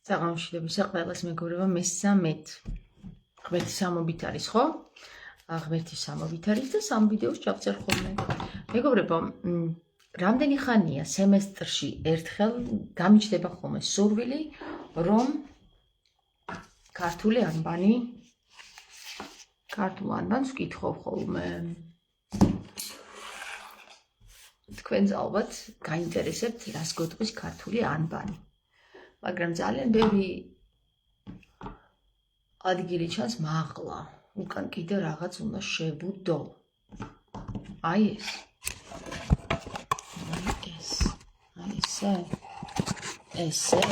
საღამოშილობისა ყველას მეგობრებო მე-13 ღმერთის სამობით არის ხო? ღმერთის სამობით არის და სამ ვიდეოს ჩავწერ ხოლმე. მეგობრებო, რამდენი ხანია სემესტრში ერთხელ გამიჩნდება ხოლმე სურვილი, რომ ქართული ანბანს ვკითხავ ხოლმე. თქვენს ალბათ გაინტერესებთ რას გეტყვის ქართული ანბანი. მაგრამ ძალიან ბევრი ადგილი ჩანს მაღლა, უკან კიდე რაღაც უნდა შევუდო. აი ესე.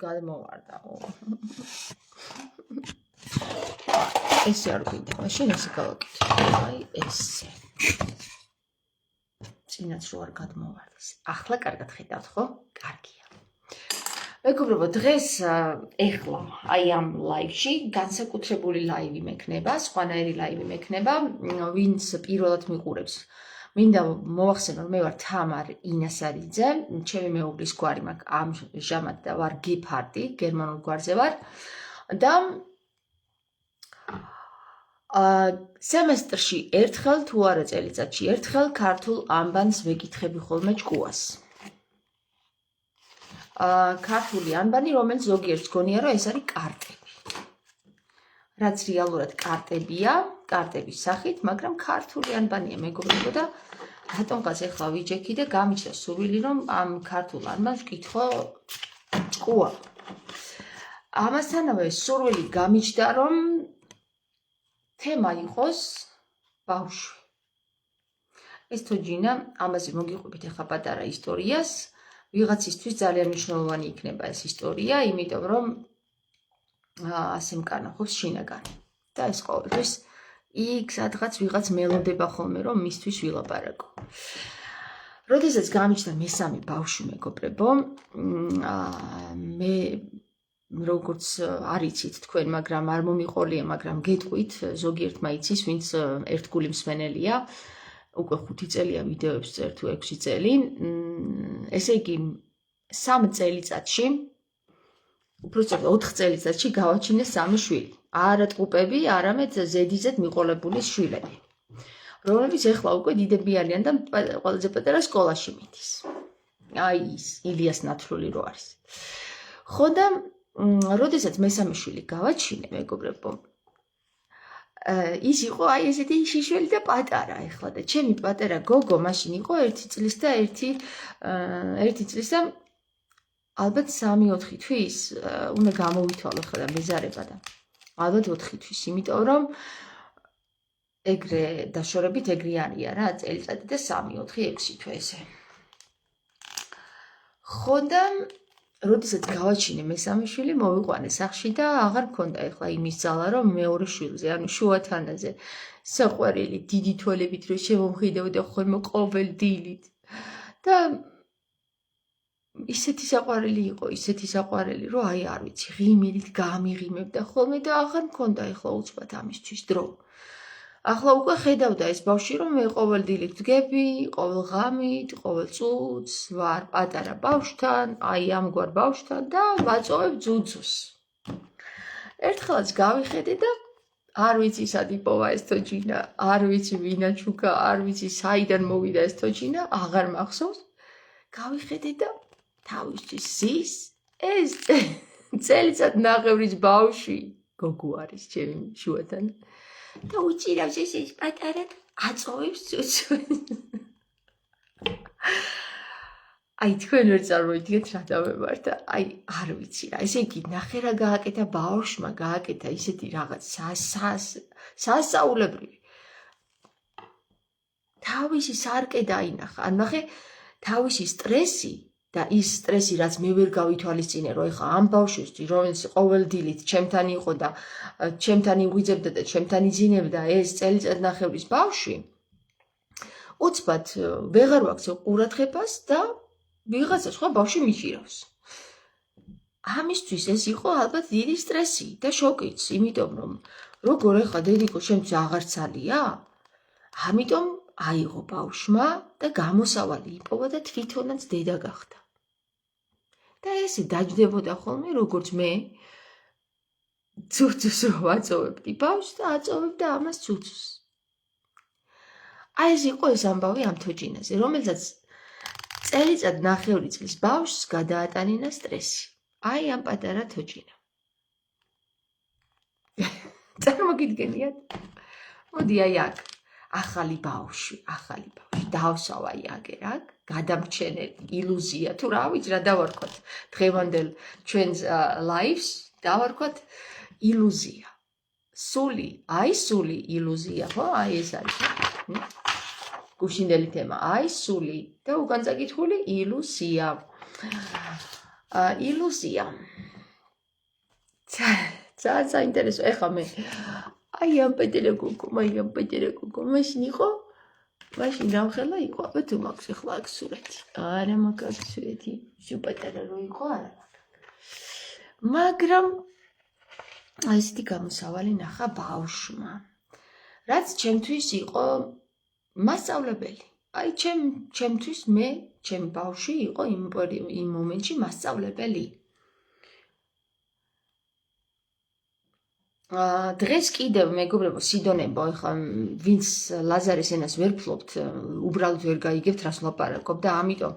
გადმოვარდა. ესე არ გვინდა, მაშინ ესე გავაკეთე. აი ესე. წინაც რო არ გადმოვარდეს. ახლა კარგად ხედავთ, ხო? კარგია. მეგობრებო, დღეს ეხლა აი ამ ლაივში განსაკუთრებული ლაივი მექნება, სხვანაირი ლაივი მექნება, ვინც პირველად მიყურებს. მინდა მოვახსენო, რომ მე ვარ თამარ ინასარიძე, ჩემი მეუღლის გვარი მაქვს ამჟამად და ვარ გიფარდი, გერმანულ გვარზე ვარ და სემესტრში ერთხელ თუ არა წელიწადში ერთხელ ქართულ ანბანს ვეკითხები ხოლმე ჭკუას. ქართული ანბანი, რომელიც ზოგიერთს გონია, რომ ეს არის კარტები. რაც რეალურად კარტებია, კარტების სახით, მაგრამ ქართული ანბანია მეგობრებო და რატომღაც ეხლა ვიჯექი და გამიჩნდა სურვილი, რომ ამ ქართულ ანბანს ვკითხო ჭკუა. ამასთანავე სურვილი გამიჩნდა, რომ თემა იყოს ბავშვი. ეს თოჯინა, ამაზე მოგიყვებით ახლა პატარა ისტორიას. ვიღაცისთვის ძალიან მნიშვნელოვანი იქნება ეს ისტორია, იმიტომ რომ ასე მკარნახობს შინაგანი. და ეს ყოველთვის იქ სადღაც ვიღაც მელოდება ხოლმე, რომ მისთვის ვილაპარაკო. როდესაც გამიჩნდა მესამე ბავშვი მეგობრებო, მე როგორც არ იცით თქვენ, მაგრამ არ მომიყოლია, მაგრამ გეტყვით, ზოგიერთმა იცის, ვინც ერთგული მსმენელია, უკვე 5 წელია ვიდეოებს წერ თუ 6 წელი. ესე იგი 3 წელიწადში, უბრალოდ 4 წელიწადში გავაჩინე 3 შვილი. არა ტყუპები, არამედ ზედიზედ მიყოლებული შვილები, რომლებიც ეხლა უკვე დიდები არიან და ყველაზე პატარა სკოლაში მიდის. აი ის ილიას ნათლული რო არის. ხო და როდესაც მესამე შვილი გავაჩინე, მეგობრებო, ის იყო აი ესეთი შიშველი და პატარა ეხლა და ჩემი პატარა გოგო მაშინ იყო 1 წლის და 1 წლის და ალბათ 3-4 თვის უნდა გამოვითვალო ხა და მეზარება და ალბათ 4 თვის, იმიტომ რომ ეგრე დაშორებით ეგრე არია რა, წელიწადი და 3-4-6 თვე ესე. ხო და როდესაც გავაჩინე მესამე შვილი, მოვიყვანე სახლში და აღარ მქონდა ეხლა იმის ძალა, რომ მეორე შვილზე, ანუ შუათანაზე, საყვარელი დიდი თვალებით რომ შემომხედავდა ხოლმე ყოველ დილით. და ისეთი საყვარელი, რომ აი არ ვიცი, ღიმილით გამიღიმებდა ხოლმე და აღარ მქონდა ეხლა უცბად ამისთვის დრო. ახლა უკვე ხედავდა ეს ბავშვი, რომ მე ყოველ დილით ვდგები, ყოველ ღამით, ყოველ წუთს ვარ პატარა ბავშვთან, აი ამგვარ ბავშვთან და ვაწოვებ ძუძუს. ერთხელაც გავიხედე და არ ვიცი სად იპოვა ეს თოჯინა, არ ვიცი ვინ აჩუქა, არ ვიცი საიდან მოვიდა ეს თოჯინა, აღარ მახსოვს. გავიხედე და თავისთვის ზის ეს წელიწად ნახევრის ბავშვი, გოგო არის ჩემი შუათან. და უჭირავს ეს პატარა აწოვებს ძუძუს. აი თქვენ ვერ წარმოიდგენთ რა დავემართა. აი არ ვიცი რა. ესე იგი ნახე რა გააკეთა ბავშვმა, გააკეთა ისეთი რაღაც სასწაულებრივი. თავისი სარკე დაინახა. ან ნახე თავისი სტრესი და ის სტრესი, რაც მე ვერ გავითვალისწინე, რომ ეხა ამ ბავშვისთვის, რომელიც ყოველ დილით ჩემთან იყო და ჩემთან იღვიძებდა და ჩემთან იძინებდა ეს წელიწადნახევრის ბავშვი, უცბად ვეღარ ვაქცევ ყურადღებას და ვიღაცა სხვა ბავშვი მიჭირავს. ამისთვის ეს იყო ალბათ დიდი სტრესი და შოკიც, იმიტომ რომ როგორ ეხა დედიკო შემთხვევით აღარ ცალია, ამიტომ აიღო ბავშვმა და გამოსავალი იპოვა და თვითონაც დედა გახდა. და ესე დაჯდებოდა ხოლმე, როგორც მე ცუცუს რო ვაწოვებდი ბავშვს და აწოვებდა ამას ცუცუს. აი ეს იყო ეს ამბავი ამ თოჯინაზე, რომელსაც წელიწად ნახევრი წლის ბავშვს გადაატანინა სტრესი. აი ამ პატარა თოჯინა. წარმოგიდგენიათ? მოდი აი აქ ახალი ბავშვი, დავსავ აი აგერ აქ, გადამრჩენელი ილუზია, თუ რა ვიცი რა დავარქვათ დღევანდელ ჩვენს ლაივს, დავარქვათ ილუზია. სული ილუზია, ხო? აი ეს არის. გუშინდელი თემა, აი სული და უკან წაკითხული ილუზია. ილუზია. ძალიან საინტერესო. ეხლა მე აი ამ პეტერე გოგო, მაშინ იყო? მაშინ რამხელა იყო? აბა თუ მაქვს ეხლა აქ სურათი. არა მაქვს აქ სურათი. შუპატარა რო იყო, არა მაქვს. მაგრამ ესეთი გამოსავალი ნახა ბავშვმა. რაც ჩემთვის იყო მასწავლებელი. აი ჩემთვის ჩემი ბავშვი იყო იმ მომენტში მასწავლებელი. დღეს კიდევ მეგობრებო, სიდონებო, ეხლა ვინც ლაზარის ენას ვერ ფლობთ, უბრალოდ ვერ გაიგებთ რას ვლაპარაკობ და ამიტომ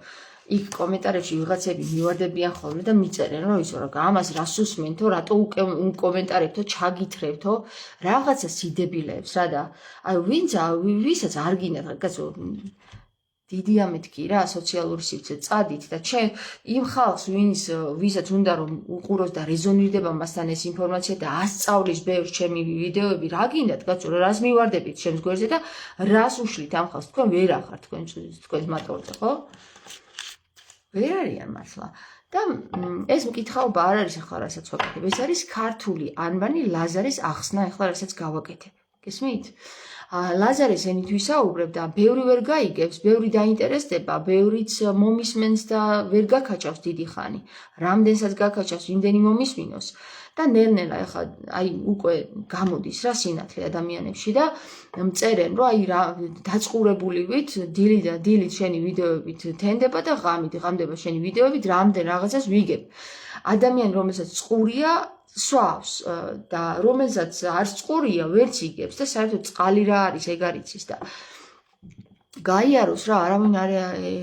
იქ კომენტარებში ვიღაცები მივარდებიან ხოლმე და მიწერენ, რომ ისო რა ამას რას უსმენთო, რატო უკომენტარებთო, ჩაგითრევთო, რაღაცა სიდებილეებს რა და აი ვისაც არ გინდა კაცო დიდი ამეთქი რა სოციალური სივრცე წადით და იმ ხალხს ვისაც უნდა რომ უყუროს და რეზონირდება მასთან ეს ინფორმაცია და ასწავლის ბევრს ჩემი ვიდეოები რა გინდათ კაცო რას მივარდებით ჩემს გვერდზე და რას უშლით ამ ხალხს თქვენ ვერ ახართ თქვენს მატორზე ხო ვერ არიან მართლა და ეს მკითხაობა არ არის ახლა რასაც ვაკეთებ ეს არის ქართული ანბანი ლაზარის ახსნა ახლა რასაც გავაკეთებ გესმით ლაზარის ენით ვისაუბრებ და ბევრი ვერ გაიგებს, ბევრი დაინტერესდება, ბევრიც მომისმენს და ვერ გაკაჭავს დიდი ხანი. რამდენსაც გაკაჭავს, იმდენი მომისმინოს და ნელ-ნელა ახლა აი უკვე გამოდის რა სინათლე ადამიანებში და მწერენ, რომ აი რა დაწყურებულივით, დილით შენი ვიდეოებით თენდება და ღამდება შენი ვიდეოებით, რამდენ რაღაცას ვიგებ. ადამიანი, რომელსაც წყურია სვავს და რომელსაც არ წყურია ვერც იგებს და საერთოდ წყალი რა არის ეგ არ იცის და გაიაროს რა არავინ არ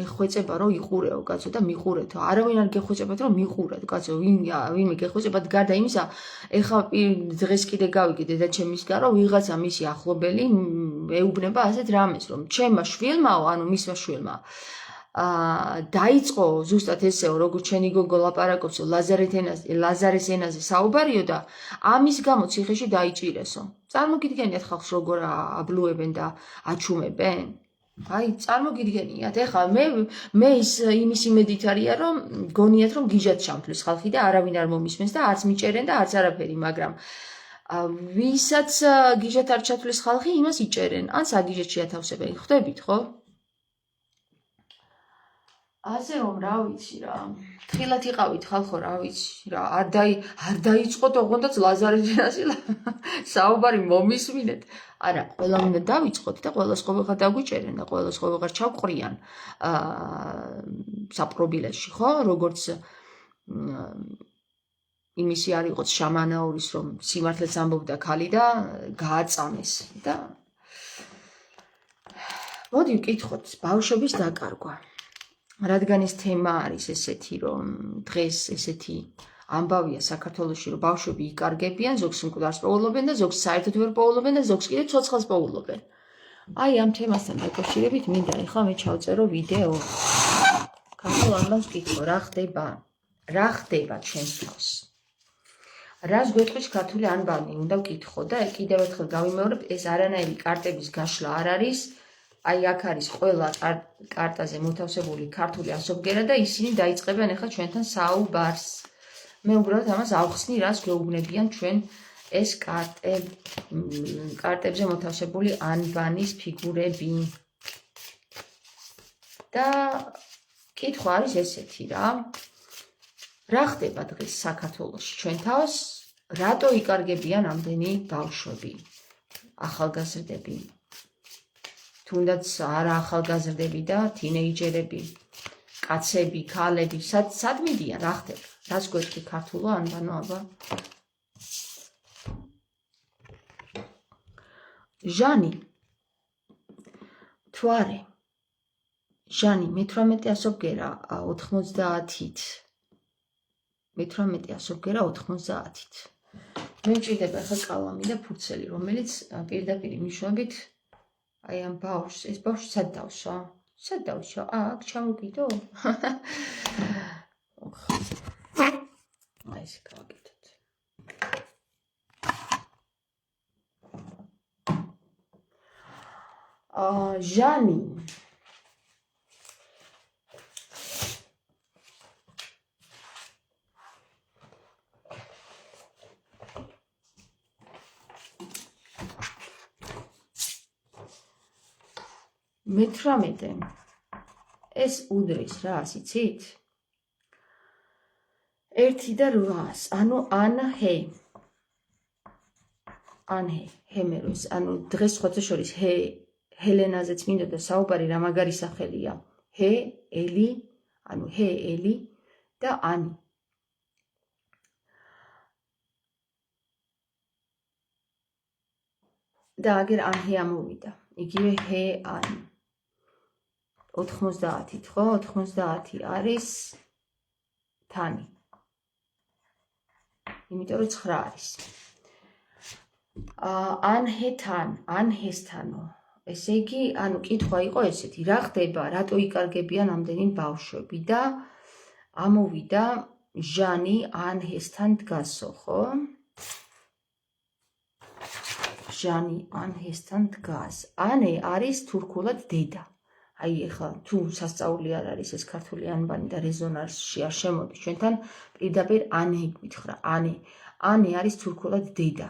ხვეწება რომ იყურეო კაცო და მიყურეთო არავინ არ გეხვეწებათ რომ მიყურეთ კაცო ვინმე გეხვეწებათ გარდა იმისა ეხლა დღეს კიდე გავიგე და ჩემისგან რომ ვიღაცა მისი ახლობელი ეუბნება ასეთ რამეს რომ ჩემმა შვილმაო ანუ მისმა შვილმა დაიწყო ზუსტად ესეო როგორც ჩენი გოგო ლაპარაკობს ლაზარის ენაზე საუბარიო და ამის გამო ციხეში დაიჭირესო. წარმოგიდგენიათ ხალხს როგორ აბლუებენ და აჩუმებენ? აი წარმოგიდგენიათ ეხლა მე იმის იმედით არია რომ გონიათ რომ გიჟად ჩამთვლის ხალხი და არავინ არ მომისმენს და არც მიჭერენ და არც არაფერი მაგრამ ვისაც გიჟად არ ჩათვლის ხალხი იმას იჭერენ ან საგიჟეთ შეათავსებენ ხვდებით ხო? ასე რომ რა ვიცი რა თხილად იყავით ხალხო რა ვიცი რა არ დაიწყოთ ოღონდაც ლაზარის ენაზე საუბარი მომისმინეთ არა ყველა უნდა დავიწყოთ და ყველას ყოველღა დაგვიჭერენ და ყველას ყოველღა ჩავყრიან საპრობილეში ხო როგორც იმისი არ იყოს შამანაურის რომ სიმართლეც ამბობდა ქალი და გააწამეს და მოდი ვკითხოთ ბავშვების დაკარგვა რადგან ეს თემა არის ესეთი რომ დღეს ესეთი ამბავია საქართველოში რომ ბავშვები იკარგებიან ზოგს მკვდარს პოულობენ და ზოგს საერთოდ ვერ პოულობენ და ზოგს კიდე ცოცხალს პოულობენ აი ამ თემასთან დაკავშირებით მინდა ეხლა მე ჩავწერო ვიდეო ქართულ ამბავს ვკითხო რა ხდება ჩვენს თავს რას გვეტყვის ქართული ანბანი უნდა ვკითხო და კიდევ ერთხელ გავიმეორებ ეს არანაირი კარტების გაშლა არ არის აი აქ არის ყველა კარტაზე მოთავსებული ქართული ასობგერა და ისინი დაიწყებენ ახლა ჩვენთან საუბარს. მე უბრალოდ ამას ავხსნი, რას გვეუბნებიან ჩვენ ეს კარტებზე მოთავსებული ანბანის ფიგურები. და კითხვა არის ესეთი რა. რა ხდება დღეს საქართველოში ჩვენ თავს? რატო იკარგებიან ამდენი ბავშვები? ახალგაზრდები? თუნდაც არა ახალგაზრდები და თინეიჯერები, კაცები, ქალები, სად მიდიან, რა ხდება? რას გვეთქვი ქართულო ანბანო აბა? ჟანი, თვარე, ჟანი, მე-18 ასობგერა 90-ით. მე-18 ასობგერა 90-ით. მე მჭირდება ახლა კალამი და ფურცელი, რომელიც პირდაპირ მნიშვნელობით აი ამ ბავშვს, ეს ბავშვი სად დავსვა? სად დავსვა? აქ ჩამოვიდო? აი ეს გავაკეთოთ. ჟანი. მე-18 ეს უდრის რას იცით? 1 და 8-ს, ანუ ანჰე. ანჰე, ჰემეროს, ანუ დღეს ხოთა შორის ჰელენაზეც მინდოდა საუბარი რა მაგარი სახელია. ჰე, ელი, ანუ ჰე, ელი და ანი. და აგერ ანჰე ამოვიდა. იგივე ჰე, ანი. 90-ით, ხო? 90 არის თანი. იმიტომ რომ 9 არის. ანჰეთან, ანჰესთანო. ესე იგი, ანუ კითხვა იყო ესეთი, რა ხდება, რატო იკარგებიან ამდენი ბავშვები და ამოვიდა ჟანი ანჰესთან დგასო, ხო? ჟანი ანჰესთან დგას. ანე არის თურქულად დედა. აი ეხლა თუ სასწაული არ არის ეს ქართული ანბანი და რეზონანსში არ შემოდის ჩვენთან პირდაპირ ანე გითხრა. ანე არის თურქულად დედა.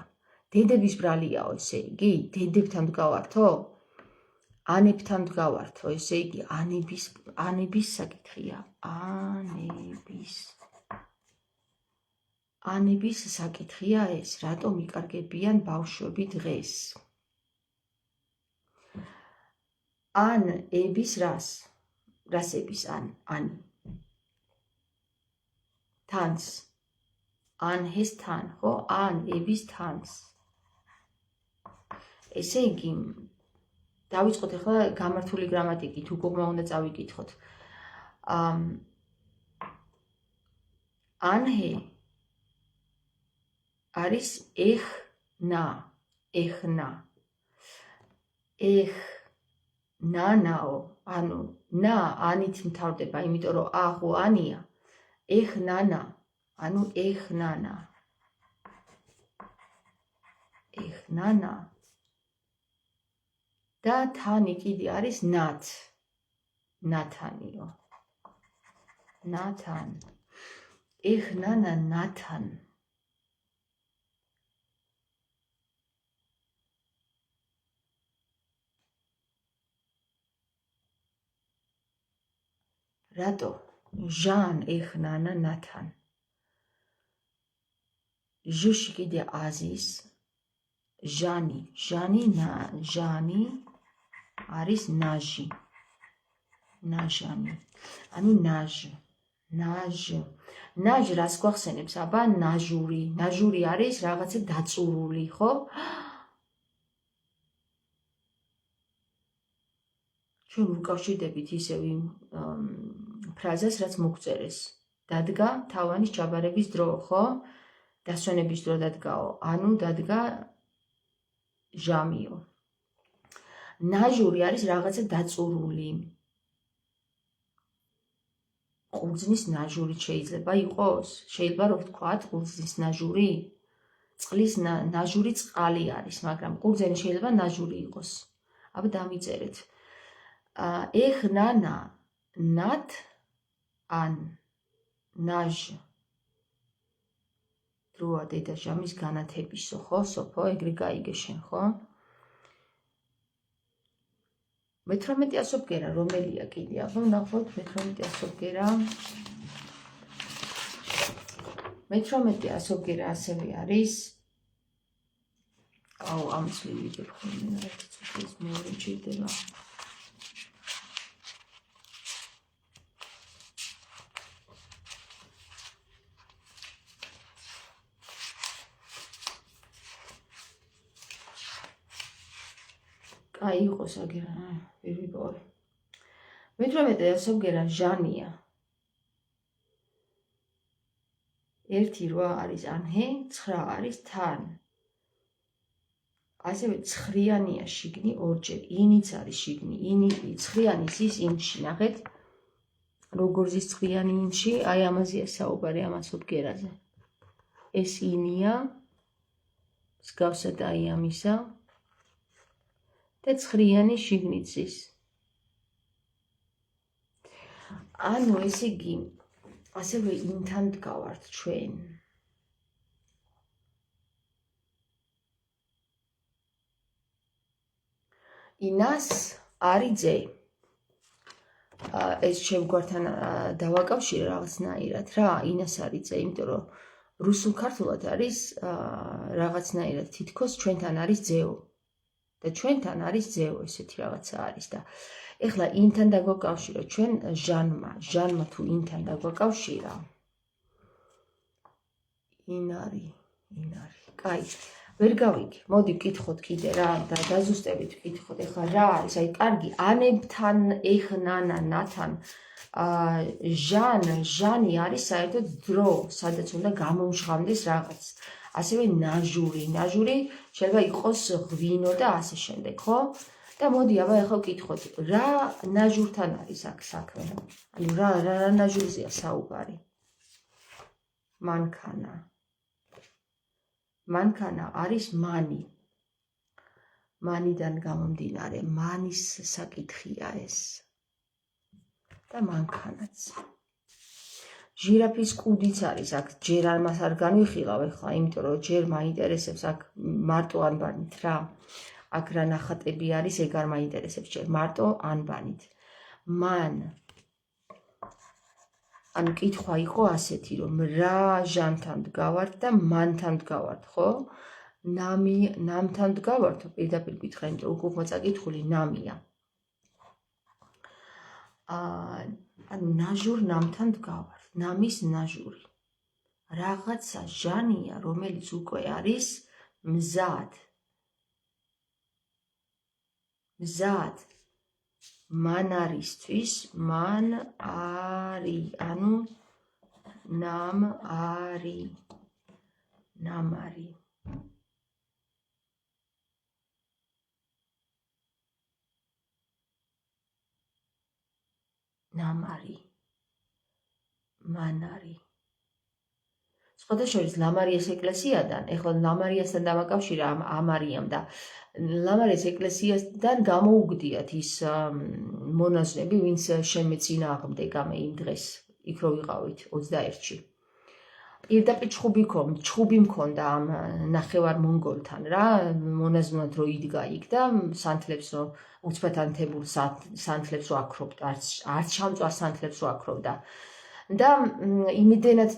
დედების ბრალიაო, ესე იგი, დედებთან დგავართო? ანებთან დგავართო, ესე იგი, ანების საკითხია. ანების საკითხია ეს, რატომ იკარგებიან ბავშვები დღეს? ების რასების ანი? თანს. ანჰეს თან, ხო? ების თანს. ესე იგი, დავიწყოთ ახლა გამართული გრამატიკით, უკუღმა უნდა წავიკითხოთ. ანჰე არის ეხნა. ნანაო, ანუ ნა ანით მთავრდება, იმიტომ რომ აღო ანია. ეხნანა, ანუ ეხნანა. ეხნანა. და თანი კიდე არის ნათ. ნათანიო. ნათან. ეხნანა ნათან. რატო? ჟან ეხნანა ნათან. ჟუში კიდე აზის. ჟანი არის ნაჟი. ნაჟანი. ანუ ნაჟ რას გვახსენებს? აბა ნაჟური. ნაჟური არის რაღაცა დაწურული, ხო? ჩვენ ვუკავშირდებით ისევ იმ ფრაზას, რაც მოგწერეს. დადგა თავანის ჩაბარების დრო, ხო? დასვენების დრო დადგაო. ანუ დადგა ჟამიო. ნაჟური არის რაღაცა დაწურული. ყურძნის ნაჟური შეიძლება იყოს? შეიძლება რომ ვთქვათ ყურძნის ნაჟური? წყლის ნაჟური წყალი არის, მაგრამ ყურძენი შეიძლება ნაჟური იყოს. აბა დამიწერეთ. ეხნანა ნათ ან ნაჟ. დროა დედა ჟამის განათებისო, ხო? სოფო, ეგრე გაიგე შენ, ხო? მე-18 ასობგერა რომელია კიდე? აბა ვნახოთ მე-18 ასობგერა. მე-18 ასობგერა ასევე არის. ამ წლივიდებ ხოლმე, რა თქმა უნდა, მეორე მჭირდება. კაი იყოს აგერა, ვერ ვიპოვე. მე-18 ასობგერა ჟანია. 1-8 არის ანჰე, 9 არის თან. ასევე ცხრიანია შიგნი ორჯერ, ინიც არის შიგნი, ინი ცხრიანის ის ინში, ნახეთ. როგორ ზის ცხრიანი ინში, აი ამაზეა საუბარი ამ ასობგერაზე. ეს ინია, მსგავსად აი ამისა და ცხრიანი შიგნით ზის. ანუ ესე იგი, ასევე ინთან დგავართ ჩვენ. ინას არის ძე. ეს შევგვართან დავაკავშირე რაღაცნაირად რა, ინას არის ძე, იმიტომ რომ რუსულ ქართულად არის რაღაცნაირად თითქოს ჩვენთან არის ძეო. და ჩვენთან არის ძეო, ესეთი რაღაცა არის და ეხლა ინთან დაგვაკავშირო ჩვენ ჟანმა თუ ინთან დაგვაკავშირა.ინ არის. კაი, ვერ გავიგე. მოდი ვკითხოთ კიდე რა და დაზუსტებით ვკითხოთ. ეხლა რა არის? აი, კარგი, ანებთან, ნანა, ნათან ჟანი არის საერთოდ დრო, სადაც უნდა გამომჟღავდეს რაღაც. ასევე ნაჟური შეიძლება იყოს ღვინო და ასე შემდეგ, ხო? და მოდი აბა ახლა ვკითხოთ, რა ნაჟურთან არის აქ საქმე? ანუ რა ნაჟურზეა საუბარი? მანქანა არის მანი. მანიდან გამომდინარე, მანის საკითხია ეს. და მანქანაც. ჟირაფის კუდიც არის აქ, ჯერ ამას არ განვიხილავ ახლა, იმიტომ რომ ჯერ მაინტერესებს აქ მარტო ანბანით რა. აქ რა ნახატები არის, ეგ არ მაინტერესებს ჯერ მარტო ანბანით. მან ანუ კითხვა იყო ასეთი, რომ რა ჟანთან დგავართ და მანთან დგავართ, ხო? ნამთან დგავართ, პირდაპირ გითხრა, იმიტომ რომ უკვე წაკითხული ნამია. ანუ ნაჟურ ნამთან დგავართ, ნამის ნაჟური. რაღაცა ჟანია, რომელიც უკვე არის მზად. მან არისთვის, მან არის, ანუ ნამარი. მანარი. სხვადასხვა ლამარიას ეკლესიიდან, ეხლა ლამარიასთან დამაკავშირა ამარიამ და ლამარიას ეკლესიასთან გამოუგდიათ ის მონაზვნები, ვინც შემეწინააღმდეგა მე იმ დღეს, იქ რო ვიყავით 21-ში. პირდაპირ ჩხუბი მქონდა ამ ნახევარ მონგოლთან რა, მონაზვნად რო იდგა იქ და სანთლებს რო უცბად ანთებულ სანთლებს რო აქრობდა, არც ჩამწვა სანთლებს რო აქრობდა. და იმდენად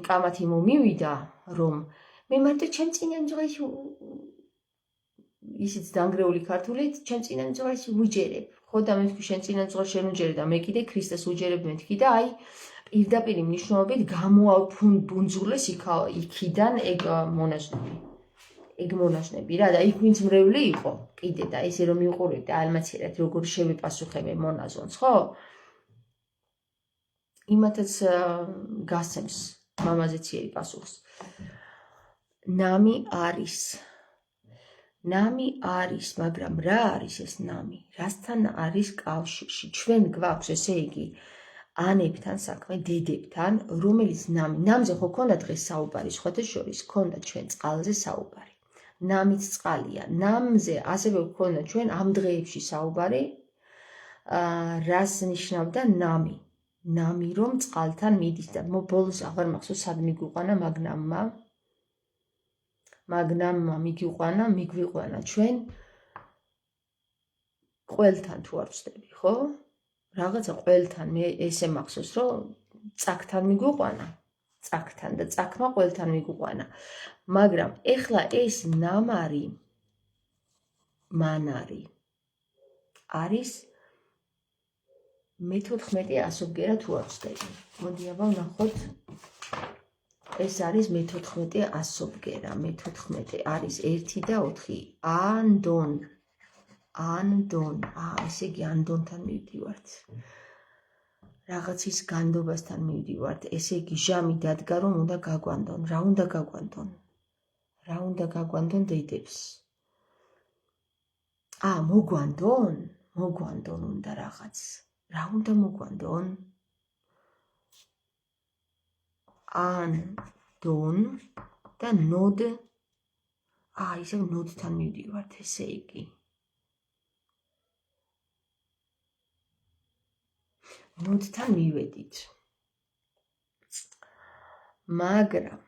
კამათი მომივიდა, რომ მე მარტო ჩემ წინამძღოლს ისიც დანგრეული ქართულით, ჩემ წინამძღოლს ვუჯერებ. ხო და მე თქვი შენ წინამძღოლს შენ უჯერებ და მე კიდე ქრისტეს ვუჯერებ მეთქი და აი პირდაპირ მნიშვნელობით გამოაბუნძულეს იქიდან ეგ მონაზვნები რა და იქ ვინც მრევლი იყო კიდე და ესე რომ მიყურებდა ალმაცერად როგორ შევიპასუხებე მონაზონს, ხო? იმათაც გასცემს მამაზე ციერი პასუხს. ნამი არის, მაგრამ რა არის ეს ნამი? რასთან არის კავშირში? ჩვენ გვაქვს ესე იგი ანებთან საქმე, დედებთან, რომელიც ნამზე ხო ქონდა დღეს საუბარი, სხვათა შორის ქონდა ჩვენ წყალზე საუბარი. ნამიც წყალია. ნამზე ასევე ქონდა ჩვენ ამ დღეებში საუბარი, რას ნიშნავდა ნამი? ნამი რომ წყალთან მიდის და ბოლოს აღარ მახსოვს სად მიგვიყვანა მაგნამმა მიგვიყვანა ჩვენ ყველთან თუ არ ვცდები, ხო? რაღაცა ყველთან მე ესე მახსოვს რომ წაკთან მიგვიყვანა, წაკთან და წაკმა ყველთან მიგვიყვანა. მაგრამ ეხლა ეს ნამარი მანარი არის მე-14 ასობგერა თუ არ ვცდები. მოდი აბა ვნახოთ. ეს არის მე-14 ასობგერა. მე-14 არის 1 და 4. ანდონ. ანდონ. ესე იგი ანდონთან მივდივართ. რაღაცის განდობასთან მივდივართ. ესე იგი ჟამი დადგა რომ უნდა გაგვანდონ. რა უნდა გაგვანდონ? რა უნდა გაგვანდონ დედებს? მოგვანდონ? მოგვანდონ უნდა რაღაც. რა უნდა მოგვანდონ? ანდონ და ნოდ. ისე ნოდთან მივდივართ, ესე იგი. ნოდთან მივედით. მაგრამ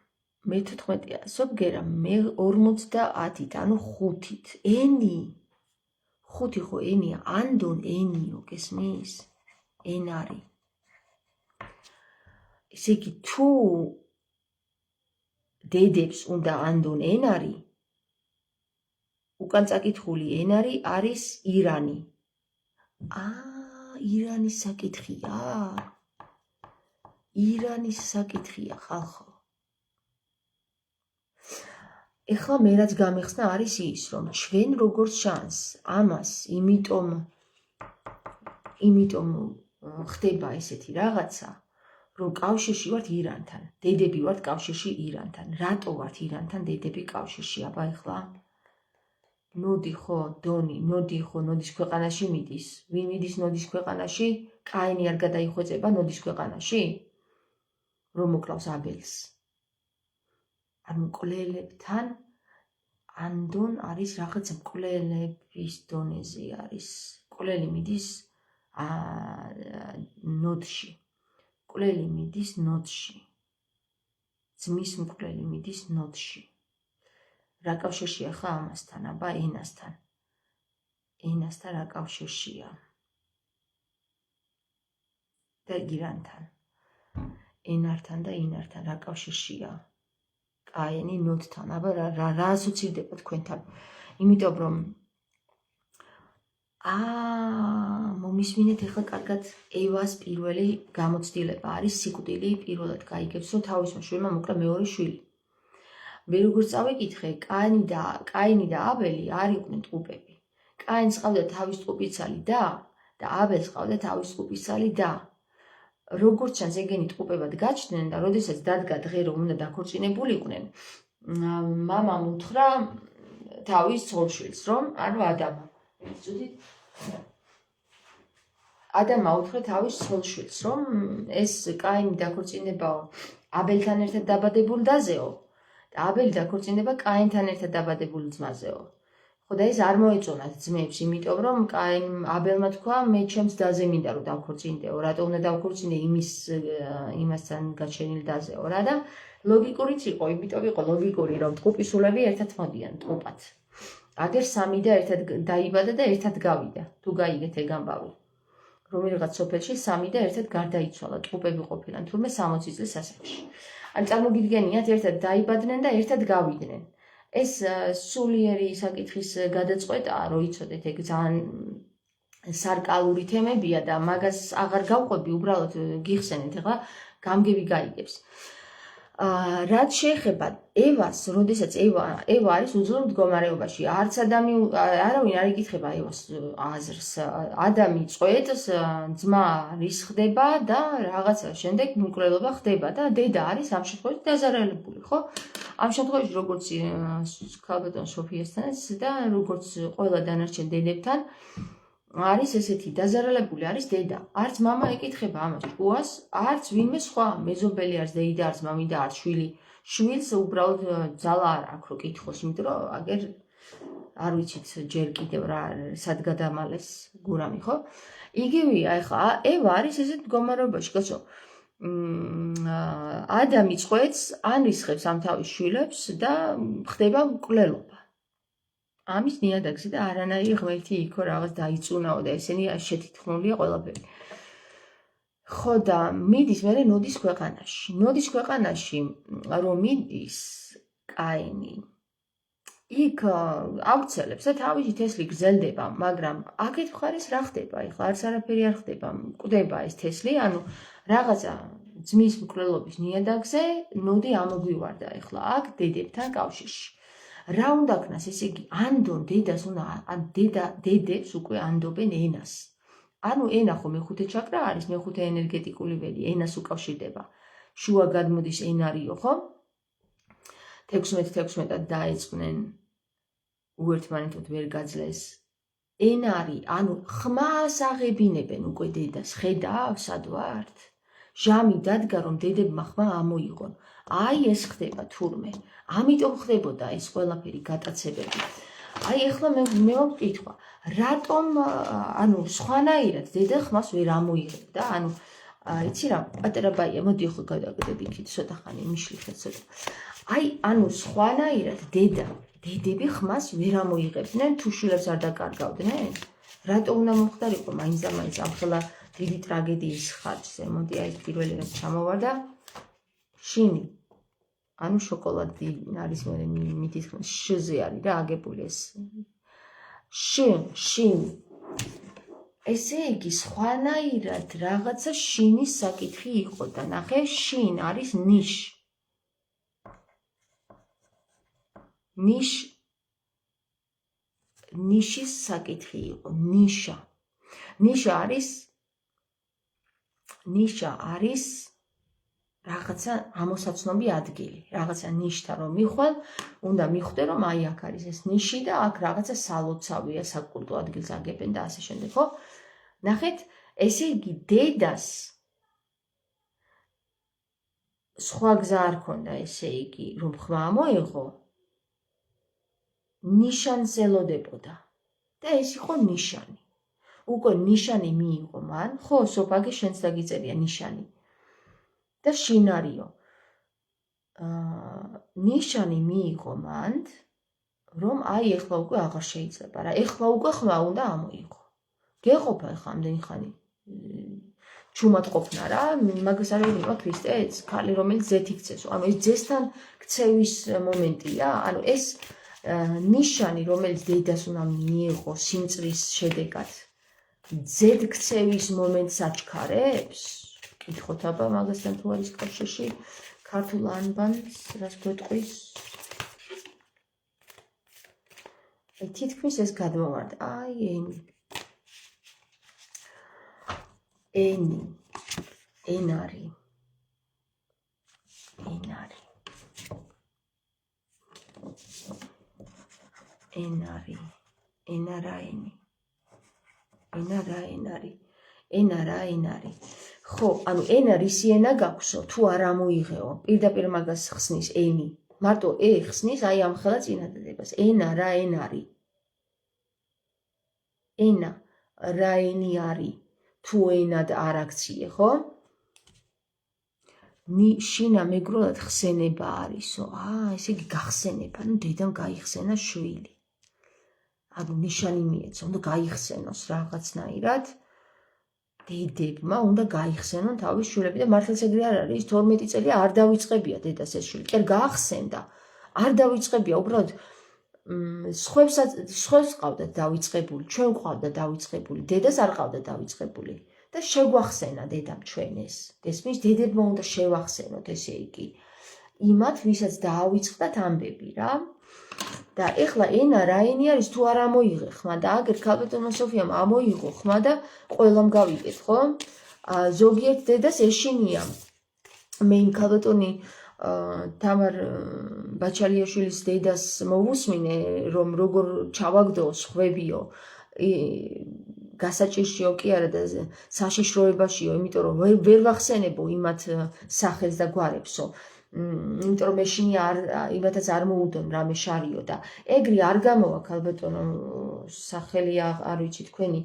მე-14 სოფგერა მე 50-ით, ანუ 5-ით. ენი. 5 ხო ენია, ანდონ ენიო, გესმის? ენარი. ესე იგი თუ დედებს უნდა ანდონ ენარი, უკან წაკითხული ენარი არის ირანი. ირანის საკითხია? ირანის საკითხია ხალხო. ეხლა მე რაც გამეხსნა არის ის, რომ ჩვენ როგორც ჩანს, ამას იმიტომ ხდება ესეთი რაღაცა, რომ კავშირში ვართ ირანთან. დედები ვართ კავშირში ირანთან. რატო ვართ ირანთან დედები კავშირში? აბა ეხლა ნოდი ხო, დონი, ნოდი ხო ნოდის ქვეყანაში მიდის. ვინ მიდის ნოდის ქვეყანაში? კაინი არ გადაიხვეწება ნოდის ქვეყანაში? რომ მოკლავს აბელს. ანუ მკვლელებთან ანდონ არის რაღაც მკვლელების დონეზე არის. მკვლელი მიდის ნოდში. მკვლელი მიდის ნოდში. ძმის მკვლელი მიდის ნოდში. რა კავშირშია ხა ამასთან? აბა ენასთან. ენასთან რა კავშირშია? და ირანთან. ენართან და ინართან რა კავშირშია? კაინი ნოდთან. აბა რა ასოცირდება თქვენთან? იმიტომ რომ მომისმინეთ ეხლა კარგად ევას პირველი გამოცდილება არის სიკვდილი პირველად გაიგებს, რომ თავისმა შვილმა მოკლა მეორე შვილი. მე როგორც წავიკითხე, კაინი და აბელი არ იყვნენ ტყუპები. კაინს ყავდა თავის ტყუპიცალი და აბელს ყავდა თავის ტყუპიცალი და. როგორც ჩანს ეგენი ტყუპებად გაჩნდნენ და როდესაც დადგა დღე რომ უნდა დაქორწინებულიყვნენ, მამამ უთხრა თავის ცოლ-შვილს, რომ ანუ ადამა უთხრა თავის ცოლ-შვილს, რომ ეს კაინი დაქორწინებაო აბელთან ერთად დაბადებულ დაზეო და აბელი დაქორწინება კაინთან ერთად დაბადებულ ძმაზეო. ხო და ეს არ მოეწონათ ძმებს, იმიტომ რომ აბელმა თქვა მე ჩემს დაზე მინდა რომ დავქორწინდეო, რატო უნდა დავქორწინდე იმასთან გაჩენილ დაზეო რა და ლოგიკურიც იყო, იმიტომ იყო ლოგიკური რომ ტყუპისულები ერთად მოდიან ტყუპად. აგერ სამი და ერთად დაიბადა და ერთად გავიდა. თუ გაიგეთ ეგ ამბავი. რომელიღაც სოფელში სამი და ერთად გარდაიცვალა, ტყუპები ყოფილან, თურმე 60 წლის ასაკში. ან წარმოგიდგენიათ, ერთად დაიბადნენ და ერთად გავიდნენ. ეს სულიერი საკითხის გადაწყვეტაა, რომ იცოდეთ, ეგ ძალიან სარკალური თემებია და მაგას აღარ გავყვები, უბრალოდ გიხსენეთ, ეხლა გამგები გაიგებს. რაც შეეხება ევას, როდესაც ევა არის უძლურ მდგომარეობაში, არც არავინ არ იკითხება ევას აზრს. ადამი წყვეტს, ძმა რის ხდება და რაღაცა შემდეგ მკვლელობა ხდება და დედა არის ამ შემთხვევაში დაზარალებული, ხო? ამ შემთხვევაში როგორც ქალბატონ სოფიასთანაც და როგორც ყველა დანარჩენ დედებთან არის ესეთი დაზარალებული არის დედა. არც მამა ეკითხება ამას ჭკუას, არც ვინმე სხვა, მეზობელი არც დეიდა, არც მამიდა, არც შვილი. შვილს უბრალოდ ძალა არ აქვს რომ კითხოს, იმიტომ რომ აგერ არ ვიცით ჯერ კიდევ რა სად გადამალეს გურამი, ხო? იგივეა, ეხლა ევა არის ესეთ მდგომარეობაში, კაცო. ადამი წყვეტს, ანრისხებს ამ თავის შვილებს და ხდება მკვლელობა. ამის ნიადაგზე და არანაირი ღმერთი იქო რაღაც დაიწუნაო და ესენი შეთითქმულია ყველაფერი. ხო და მიდის მერე ნოდის ქვეყანაში. ნოდის ქვეყანაში რომ მიდის კაინი, იქ აუცელებს და თავისი თესლი გრძელდება, მაგრამ აქეთ მხარეს რა ხდება? ეხლა არც არაფერი არ ხდება, მკვდება ეს თესლი, ანუ რაღაცა ძმის მკვლელობის ნიადაგზე ნოდი ამოგვივარდა ეხლა აქ დედებთან კავშირში. რა უნდა ქნას, ესე იგი, ანდონ დედას უნდა, ან დედებს უკვე ანდობენ ენას. ანუ ენა ხო მეხუთე ჩაკრა არის, მეხუთე ენერგეტიკული ველი, ენას უკავშირდება. შუა გადმოდის ენარიო, ხო? 16-16-ად დაეწყნენ, უერთმანეთოდ ვერ გაძლეს. ენარი, ანუ ხმას აღებინებენ უკვე დედას, ხედავ, სად ვართ? ჟამი დადგა, რომ დედებმა ხმა ამოიღონ. აი ეს ხდება თურმე. ამიტომ ხდებოდა ეს ყველაფერი გატაცებები. აი ეხლა მე მოვკითხვა, რატომ ანუ სხვანაირად დედა ხმას ვერ ამოიღებდა? ანუ იცი რა, პატარა ბაია, მოდი ხო გადავიდები იქით ცოტა ხანი მიშლიხეთ ცოტა. აი, ანუ სხვანაირად დედები ხმას ვერ ამოიღებდნენ, თუ შვილებს არ დაკარგავდნენ? რატო უნდა მომხდარიყო მაინც და მაინც ამ ხელა დიდი ტრაგედიის ხარჯზე? მოდი აი პირველი რაც ჩამოვარდა, შინი. ანუ შოკოლადი არის მე მითითქმის შზე არის რა აგებული ეს. შინი. ესე იგი სხვანაირად რაღაცა შინის საკითხი იყო და ნახე შინ არის ნიში. ნიშის საკითხი იყო, ნიშა. ნიშა არის რაღაცა ამოსაცნობი ადგილი, რაღაცა ნიშთან რომ მიხვალ, უნდა მიხვდე რომ აი აქ არის ეს ნიში და აქ რაღაცა სალოცავია, საკულტო ადგილს აგებენ და ასე შემდეგ, ხო? ნახეთ, ესე იგი დედას სხვა გზა არ ქონდა, ესე იგი, რომ ხმა ამოეღო, ნიშანს ელოდებოდა და ეს იყო ნიშანი. უკვე ნიშანი მიიღო მან, ხო, სოფაგე შენც დაგიწერია ნიშანი. და შინარიო. ნიშანი მიიღო მან, რომ აი ეხლა უკვე აღარ შეიძლება რა. ეხლა უკვე ხმა უნდა ამოიღო. გეყოფა ეხლა ამდენი ხანი ჩუმად ყოფნა რა, მაგას არ ეუბნება ქრისტეც, ქალი რომელიც ძეთ იქცეს. ანუ ეს ძესთან ქცევის მომენტია, ანუ ეს ნიშანი, რომელიც დედას უნდა მიიღო სიმწრის შედეგად, ძედ ქცევის მომენტს აჩქარებს? კითხოთ აბა მაგასთან თუ არის კავშირში ქართულ ანბანს, რას გვეტყვის? თითქმის ეს გადმოვარდა. აი ენარი. ენარი. ხო, ანუ ენა რისი ენა გაქვსო, თუ არ ამოიღეო, პირდაპირ მაგას ხსნის ენი. მარტო ხსნის აი ამ ხელა წინადადებას. ენა რა ენარი. ენა რა ენი არის, თუ ენად არ აქციე, ხო? შინა მეგრულად ხსენება არისო. ესე იგი გახსენება, ნუ დედამ გაიხსენა შვილი. ანუ ნიშანი მიეცა, უნდა გაიხსენოს რაღაცნაირად. დედებმა უნდა გაიხსენონ თავის შვილები და მართლაც ეგრე არ არის, 12 წელი არ დავიწყებია დედას ეს შვილი. კი გაახსენდა. არ დავიწყებია, უბრალოდ სხვებს ყავდათ დავიწყებული, ჩვენ ყავდა დავიწყებული, დედას არ ყავდა დავიწყებული. და შეგვახსენა დედამ ჩვენ ეს. ესმის დედებმა უნდა შევახსენოთ, ესე იგი. იმათ, ვისაც დაავიწყდათ ამბები რა. და ეხლა ენა რა ენი არის თუ არ ამოიღე ხმა და აგერ ქალბატონო სოფიამ ამოიღო ხმა და ყველამ გავიგეთ, ხო? ზოგიერთ დედას ეშინია. მე იმ ქალბატონი თამარ ბაჩალიაშვილის დედას მოვუსმინე, რომ როგორ ჩავაგდო, ხვევიო, გასაჭირშიო კი არა და საშიშროებაშიო, იმიტომ რომ ვერ ვახსენებო იმათ სახელს და გვარებსო. იმიტომ რომ ეშინი იმათაც არ მოუდონ რამე შარიო და ეგრე არ გამოვა ქალბატონო სახელი არ ვიცი თქვენი,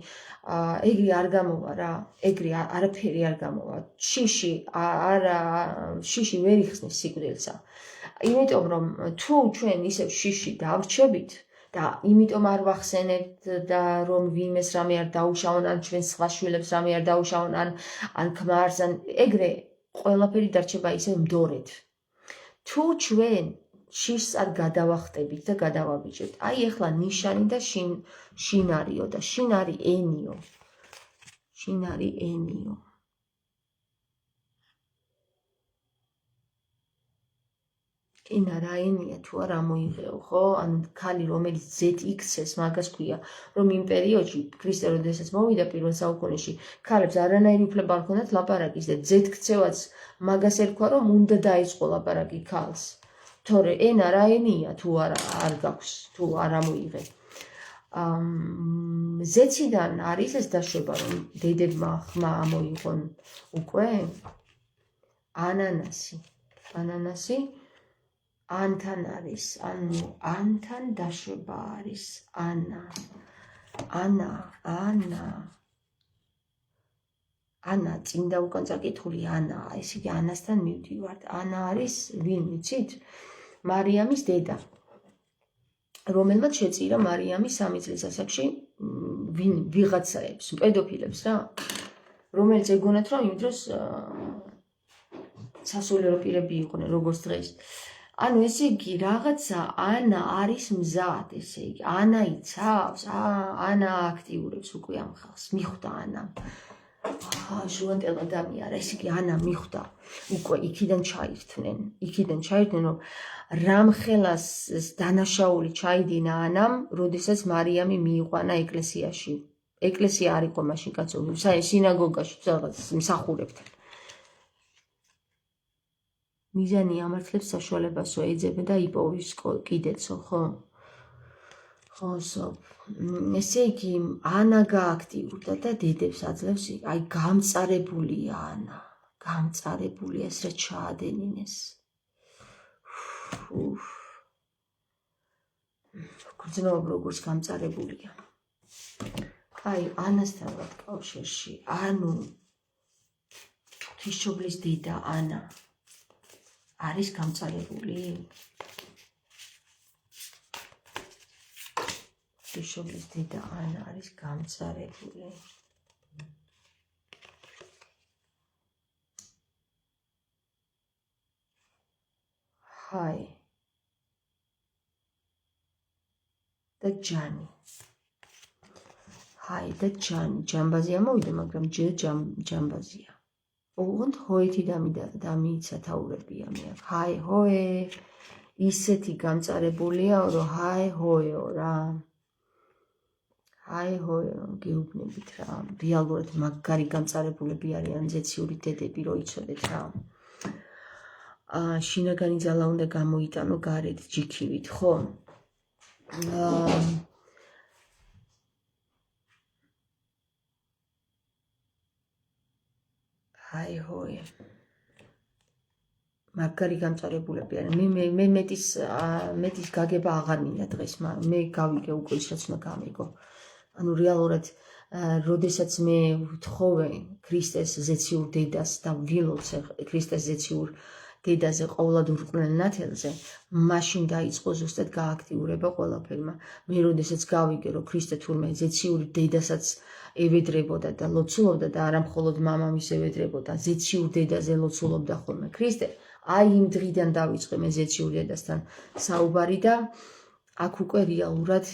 ეგრე არ გამოვა რა, ეგრე არაფერი არ გამოვა. შიში ვერ იხსნის სიკვდილსა. იმიტომ რომ თუ ჩვენ ისევ შიში დავრჩებით და იმიტომ არ ვახსენებთ და რომ ვინმეს რამე არ დაუშავონ, ან ჩვენ სხვა შვილებს რამე არ დაუშავონ, ან ქმარს, ან ეგრე ყველაფერი დარჩება ისევ მდორედ. თუ ჩვენ შიშს არ გადავახტებით და გადავაბიჯებთ, აი ეხლა ნიშანი და შინარიო და შინარი ენიო. ენა რა ენია თუ არა მოიღეო, ხო? ანუ ქალი რომელიც ზეთ იქცეს, მაგას ქვია, რომ იმ პერიოდში ქრისტე როდესაც მოვიდა პირველ საუკუნეში, ქალებს არანაირი უფლება არ ჰქონდათ ლაპარაკის და ზეთ ქცევაც მაგას ერქვა, რომ უნდა დაიწყო ლაპარაკი ქალს. თორე ენა რა ენია თუ არა არ გაქვს, თუ არ ამოიღე. ზეციდან არის ეს დაშვება, რომ დედებმა ხმა ამოიღონ უკვე ანანასი ანთან არის, ანუ ანთან დაშვება არის, ანა, წინდა უკან წაკითხული ანა, ესე იგი ანასთან მივდივართ. ანა არის ვინ ვიცით? მარიამის დედა, რომელმაც შეწირა მარიამი 3 წლის ასაკში ვიღაცაებს, პედოფილებს რა, რომელიც ეგონათ, რომ იმ დროს სასულიერო პირები იყვნენ, როგორც დღეს. ანუ ესე იგი რაღაცა ანა არის მზად, ესე იგი ანა იცავს, ანა აქტიურებს უკვე ამ ხალხს, მიხვდა ანამ. ჟუანტელ ადამია რა, ესე იგი ანა მიხვდა, უკვე იქიდან ჩაირთნენ, რომ რამხელას დანაშაული ჩაიდინა ანამ, როდესაც მარიამი მიიყვანა ეკლესიაში. ეკლესია არ იყო მაშინ კაცო, სინაგოგაში რაღაც მსახურებდნენ. მიზანი ამართლებს საშუალებასო ეძებენ და იპოვის კიდეცო, ხო? ესე იგი ანა გააქტიურდა და დედებს აძლევს, აი გამწარებულია ანა, გამწარებულია ეს რა ჩაადენინეს. გრძნობ როგორც გამწარებულია. აი ანასთან რა კავშირში, ანუ ღვთისმშობლის დედა ანა არის გამწარებული? ღვთისმშობლის დედა ანა არის გამწარებული. ჰაი და ჯანი. ჰაი და ჯანი. ჯამბაზია მოვიდა, მაგრამ ჯამბაზია. ოღონდ ჰოეთი დამიიცა თაურებია მე აქ. ჰაი ჰოე. ისეთი გამწარებულია, რომ ჰაი ჰოეო რა. ჰაი ჰოეო, გეუბნებით რა. რეალურად მაგარი გამწარებულები არიან ზეციური დედები, რო იცოდეთ რა. შინაგანი ძალა უნდა გამოიტანო გარეთ ჯიქივით, ხო? ჰაი ჰოე. მაგარი გამწარებულები არიან. მე მეტის გაგება აღარ მინდა დღეს, მე გავიგე უკვე ის რაც უნდა გამიგო. ანუ რეალურად როდესაც მე ვთხოვე ქრისტეს ზეციურ დედას და ვილოცე ქრისტეს ზეციურ დედაზე ყოვლად ურყმელ ნათელზე, მაშინ დაიწყო ზუსტად გააქტიურება ყველაფერმა. მე როდესაც გავიგე, რომ ქრისტე თურმე ზეციური დედასაც ევედრებოდა და ლოცულობდა და არა მხოლოდ მამამის ევედრებოდა, ზეციურ დედაზე ლოცულობდა ხოლმე ქრისტე, აი იმ დღიდან დავიწყე მე ზეციურ დედასთან საუბარი და აქ უკვე რეალურად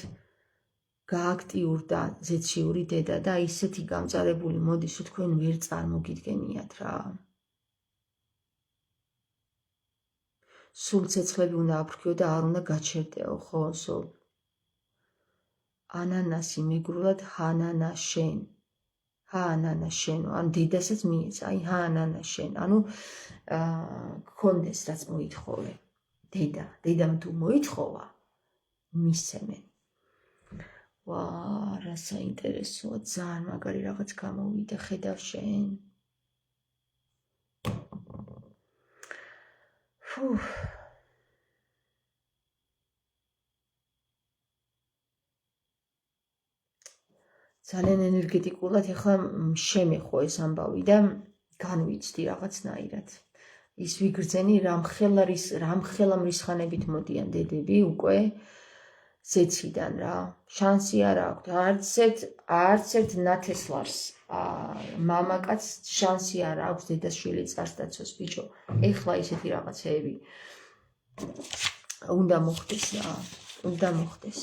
გააქტიურდა ზეციური დედა და ისეთი გამწარებული მოდის, რომ თქვენ ვერ წარმოგიდგენიათ რა. სულ ცეცხლები უნდა აფრქვიო და არ უნდა გაჩერდეო, ხო? ანანასი მეგრულად ჰანანა შენ. ჰანანა შენო, ანუ დედასაც მიეცა, აი ჰანანა შენ, ანუ გქონდეს რაც მოითხოვე. დედამ თუ მოითხოვა, მისცემენ. ვა, რა საინტერესოა, ძალიან მაგარი რაღაც გამოვიდა, ხედავ შენ. ძალიან ენერგეტიკულად ეხლა შემეხო ეს ამბავი და განვიცდი რაღაცნაირად. ის ვიგრძენი რამხელა მრისხანებით მოდიან დედები უკვე ზეციდან რა. შანსი არ აქვს. არც ერთ ნათესლარს მამაკაც შანსი არ აქვს დედას შვილი წარს დაცოს ბიჭო. ეხლა ისეთი რაღაცეები უნდა მოხდეს რა. უნდა მოხდეს.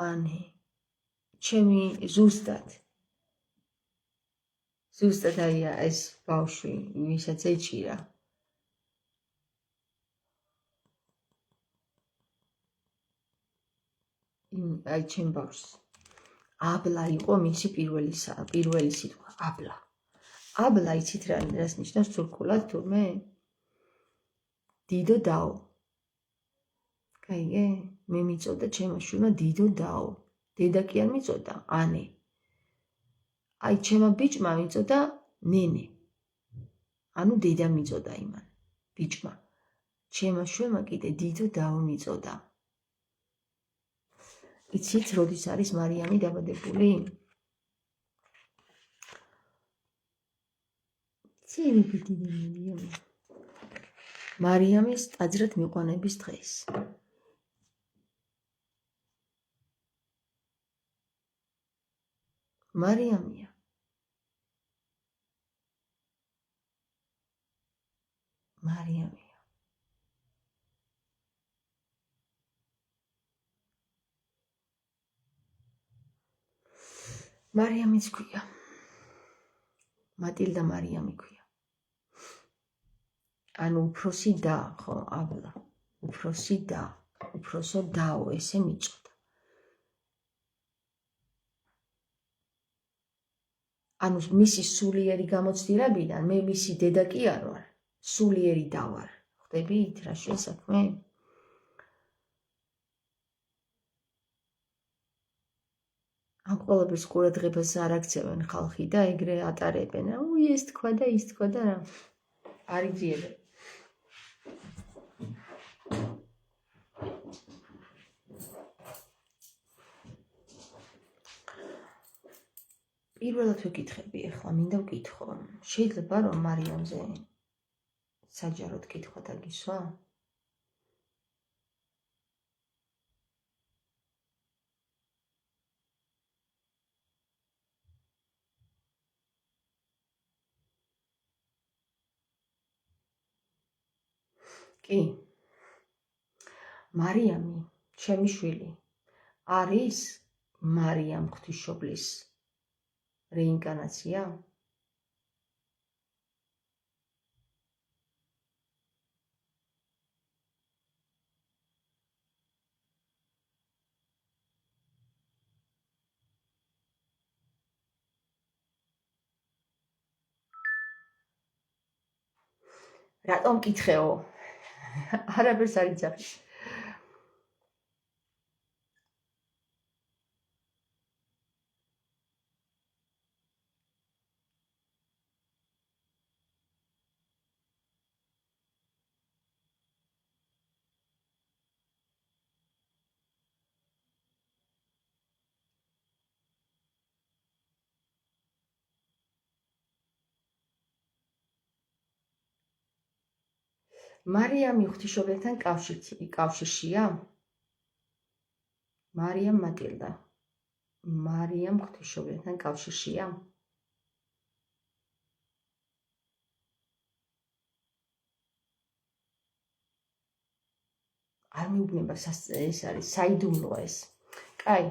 ანი, ჩემი ზუსტად ზუსტად აი ეს ბავშვი, ვისაც ეჭირა. აი ჩემ ბავშვს. აბლა იყო მისი პირველი სიტყვა, აბლა. აბლა იცით რას ნიშნავს თურქულად თურმე? დიდო დაო. კაიგე? მე მიწოდა ჩემო შვილმა დიდო დაო. დედა კი არ მიწოდა, ანე. აი ჩემმა ბიჭმა მიწოდა ნენე. ანუ დედა მიწოდა იმან, ბიჭმა. ჩემმა შვილმა კიდე დიდო დაო მიწოდა. იცით, როდის არის მარიამი დაბადებული? ცივი ბიჭი მარიამი. მარიამის ტაძრად მიყვანების დღეს. მარიამია. მარიამია. მარიამიც ქვია. მატილდა მარიამი ქვია. ანუ უფროსი და, ხო, აბლა. უფროსი და, უფროსო დაო, ესე მიწოდა. ანუ მისი სულიერი გამოცდილებიდან მე მისი დედა კი არ ვარ, სულიერი და ვარ. ხვდებით რა შესაქმე? ამ ყველაფერს ყურადღებას არ აქცევენ ხალხი და ეგრე ატარებენ. უი ეს თქვა და ის თქვა და რა. არ იგზიებენ. პირველად ვეკითხები ახლა, მინდა ვკითხო. შეიძლება რომ მარიამზე საჯაროდ კითხვა დაგისვა? კი. მარიამი, ჩემი შვილი, არის მარიამ ღვთისმშობლის რეინკარნაცია? რატომ კითხეო? არაფერს არ იცახი. მარიამი ღვთისმშობელთან კავშირშია? მარიამ მატილდა. მარიამ ღვთისმშობელთან კავშირშია? არ მიუბნება ეს არის საიდუმლოა ეს. კაი,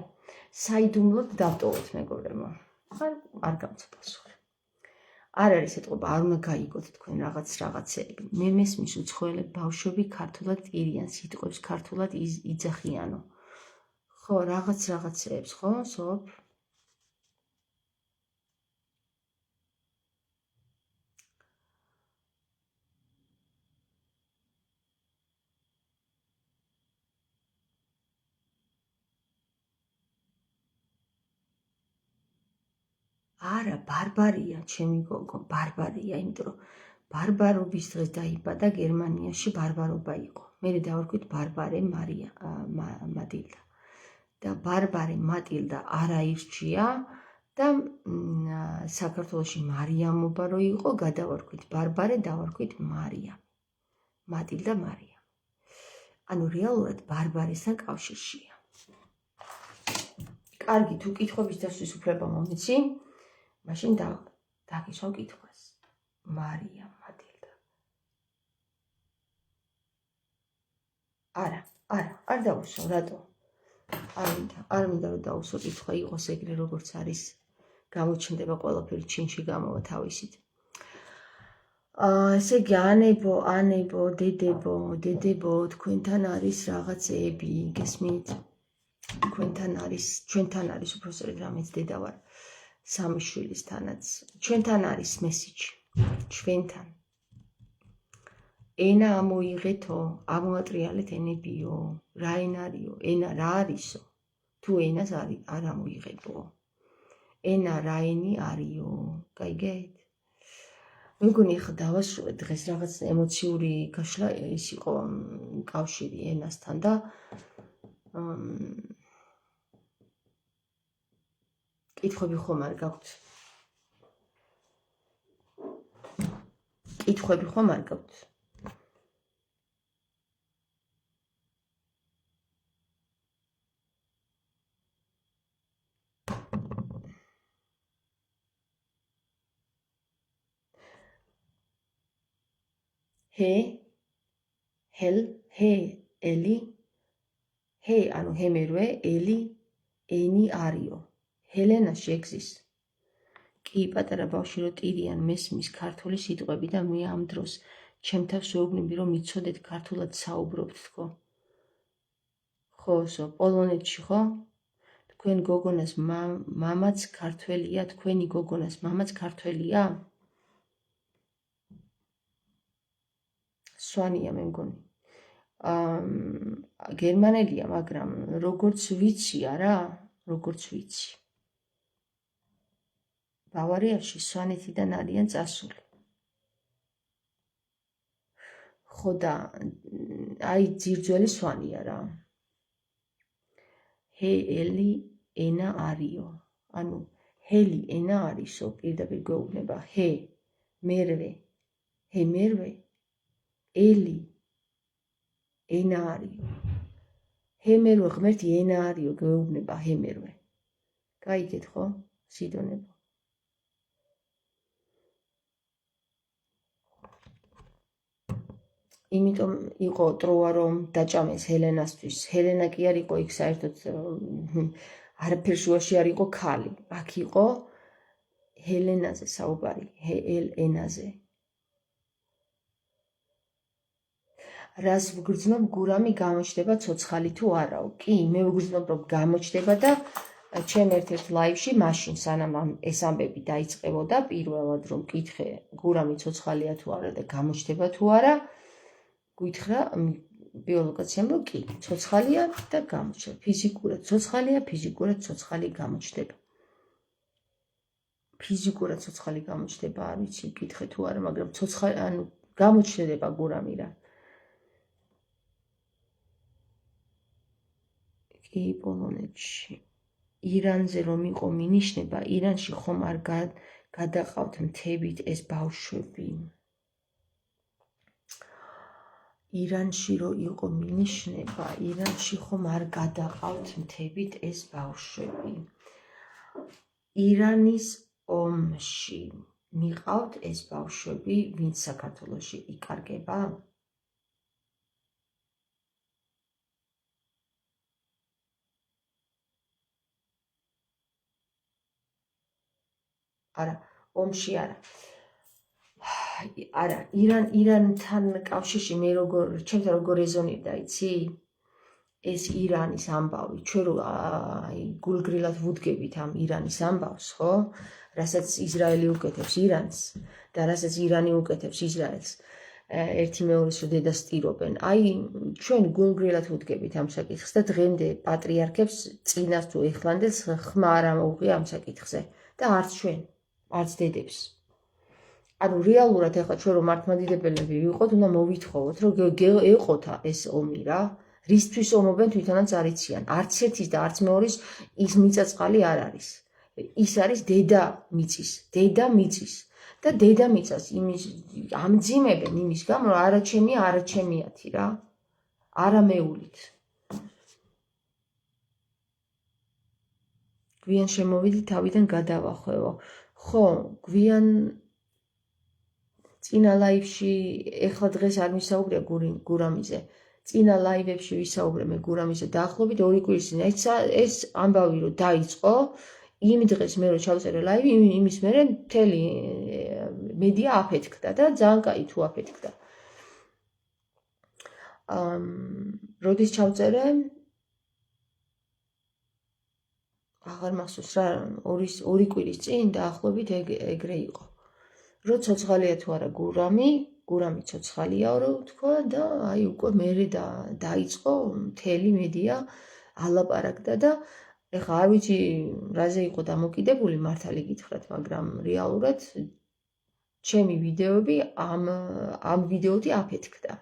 საიდუმლოდ დავტოვოთ მეგობრებო. არ გამცა პასუხი. არ არის ეთყობა, არ უნდა გაიგოთ თქვენ რაღაცეები. მე მესმის უცხოელებ ბავშვები ქართულად ირიან, სიტყვებს ქართულად იძახიანო. ხო, რაღაცეებს, ხო, სოფ? არა, ბარბარია, ჩემი გოგო, ბარბარია, იმიტომ რომ ბარბარობის დღეს დაიბადა გერმანიაში ბარბარობა იყო. მე დავარქვით ბარბარე მატილდა. და ბარბარე მატილდა არ აირჩია და საქართველოში მარიამობა რო იყო, გადავარქვით ბარბარე, დავარქვით მარიამი. მატილდა მარიამი. ანუ რეალურად ბარბარესთან კავშირშია. კარგი, თუ კითხვების დასვლის უფლება მომიცი, მაშინ დაგისვამ კითხვას. მარიამ მატილდა. არ დაუსვა, რატო? არ მინდა რომ დაუსვა კითხვა, იყოს ეგრე როგორც არის. გამოჩნდება ყველაფერი ჩინში გამოვა თავისით. ესე იგი ანებო, დედებო, თქვენთან არის რაღაცეები, გესმით? ჩვენთან არის უბრალოდ რამეც დედა ვარ. სამი შვილისთანაც. ჩვენთან არის მესიჯი. ჩვენთან. ენა ამოიღეთო, ამოატრიალეთ ენებიო, რა ენა არისო, ენა რა არისო, თუ ენას არ ამოიღებო. ენა რა ენი არისო, გაიგეთ? მე მგონი ახლა დავასრულე დღეს რაღაც ემოციური გაშლა ის იყო კავშირი ენასთან და კითხვები ხომ არ გაქვთ? კითხვები ხომ არ გაქვთ? ელი, ანუ ჰემერვე, ელი, ენი არიო. ჰელენა შეგზის. კი, პატარა ბავშვი რო ტირიან მესმის ქართული სიტყვები და მე ამ დროს ჩემ თავს ვეუბნები რომ იცოდეთ ქართულად საუბრობთ თქო. ხო, პოლონეთში ხო? თქვენ გოგონას მამაც ქართველია, თქვენი გოგონას მამაც ქართველია? სვანია მე მგონი. გერმანელია, მაგრამ როგორც ვიცი არა, როგორც ვიცი. ბავარიაში სვანეთიდან არიან წასული. ხო და აი ძირძველი სვანია რა. ჰელი ენა არიო. ანუ ჰელი ენა არისო, პირდაპირ გვეუბნება მერვე, ელი ენა არიო. ჰემერვე ღმერთი ენა არიო გვეუბნება ჰემერვე. გაიგეთ ხო? სიდონებო. იმიტომ იყო ტროა რომ დაჭამეს ჰელენასთვის. ჰელენა კი არ იყო იქ საერთოდ არაფერ შუაში არ იყო ქალი. აქ იყო ჰელენაზე საუბარი, ენაზე. რას ვგრძნობ გურამი გამოჩნდება ცოცხალი თუ არაო? კი, მე ვგრძნობ რომ გამოჩნდება და ჩემ ერთ-ერთ ლაივში მაშინ სანამ ეს ამბები დაიწყებოდა პირველად რომ კითხე გურამი ცოცხალია თუ არა და გამოჩნდება თუ არა გითხრა ბიოლოგიამ რომ კი, ცოცხალია და გამოჩნდება. ფიზიკურად ცოცხალია, ფიზიკურად ცოცხალი გამოჩნდება. ფიზიკურად ცოცხალი გამოჩნდება, არ ვიცი, კითხე თუ არა, მაგრამ ცოცხალი, ანუ გამოჩნდება გურამი რა. კი, პოლონეთში. ირანზე რომ იყო მინიშნება, ირანში ხომ არ გადაყავთ მთებით ეს ბავშვები. ირანში რო იყო მინიშნება, ირანში ხომ არ გადაყავთ მთებით ეს ბავშვები. ირანის ომში მიყავთ ეს ბავშვები, ვინც საქართველოში იკარგება? არა, ომში არა. არა, ირანთან კავშირში მე ჩემთან როგორ რეზონირდა, იცი? ეს ირანის ამბავი, ჩვენ რო გულგრილად ვუდგებით ამ ირანის ამბავს, ხო? რასაც ისრაელი უკეთებს ირანს და რასაც ირანი უკეთებს ისრაელს, ერთი მეორის რო დედას სტირობენ. აი, ჩვენ გულგრილად ვუდგებით ამ საკითხს და დღემდე პატრიარქებს წინას თუ ეხლანდელს ხმა არ ამოუღია ამ საკითხზე და არც ჩვენ, არც დედებს. ანუ რეალურად ახლა ჩვენ რომ მართლმადიდებელები ვიყოთ, უნდა მოვითხოვოთ, რომ ეყოთა ეს ომი რა. რისთვის ომობენ თვითონაც არ იციან. არც ერთის და არც მეორის ის მიწაწყალი არ არის. ის არის დედა მიწის და დედა მიწას იმის ამძიმებენ იმის გამო, რომ არა ჩემია, არა ჩემიათი რა. არამეულით. გვიან შემოვიდი თავიდან გადავახვევო. ხო, გვიან წინა ლაივში, ეხლა დღეს არ ვისაუბრია გურამიზე. წინა ლაივებში ვისაუბრე მე გურამიზე დაახლოებით 2 კვირის წინ. ეს ამბავი რომ დაიწყო, იმ დღეს მე რო ჩავწერე ლაივი, იმის მერე მთელი მედია აფეთქდა და ძალიან კაი თუ აფეთქდა. როდის ჩავწერე? აღარ მახსოვს რა, ორი კვირის წინ დაახლოებით ეგრე იყო. რო ცოცხალია თუ არა გურამი ცოცხალიაო რო თქვა და აი უკვე მერე დაიწყო მთელი მედია ალაპარაკდა და ეხლა არ ვიცი რაზე იყო დამოკიდებული მართალი გითხრათ, მაგრამ რეალურად ჩემი ვიდეოები ამ ვიდეოთი აფეთქდა.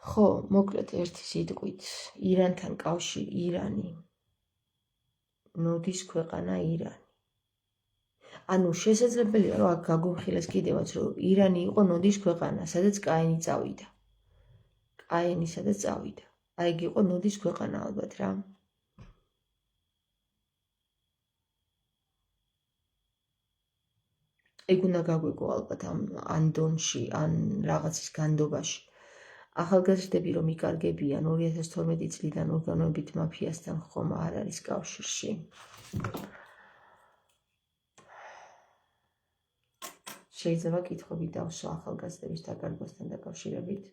ხო, მოკლედ ერთი სიტყვით, ირანთან კავშირი, ირანი. ნოდის ქვეყანა ირანი. ანუ შესაძლებელია რომ აქ გაგუმხილეს კიდევაც რომ ირანი იყო ნოდის ქვეყანა, სადაც კაენი წავიდა. კაენი სადაც წავიდა. აი ეგ იყო ნოდის ქვეყანა ალბათ რა. ეგ უნდა გაგვიგო ალბათ ან დონში, ან რაღაცის განდობაში. ახალგაზრდები რომ იკარგებიან 2012 წლიდან ორგანოებით მაფიასთან ხომ არ არის კავშირში. შეიძლება კითხვები დავსვა ახალგაზრდების დაკარგვასთან დაკავშირებით?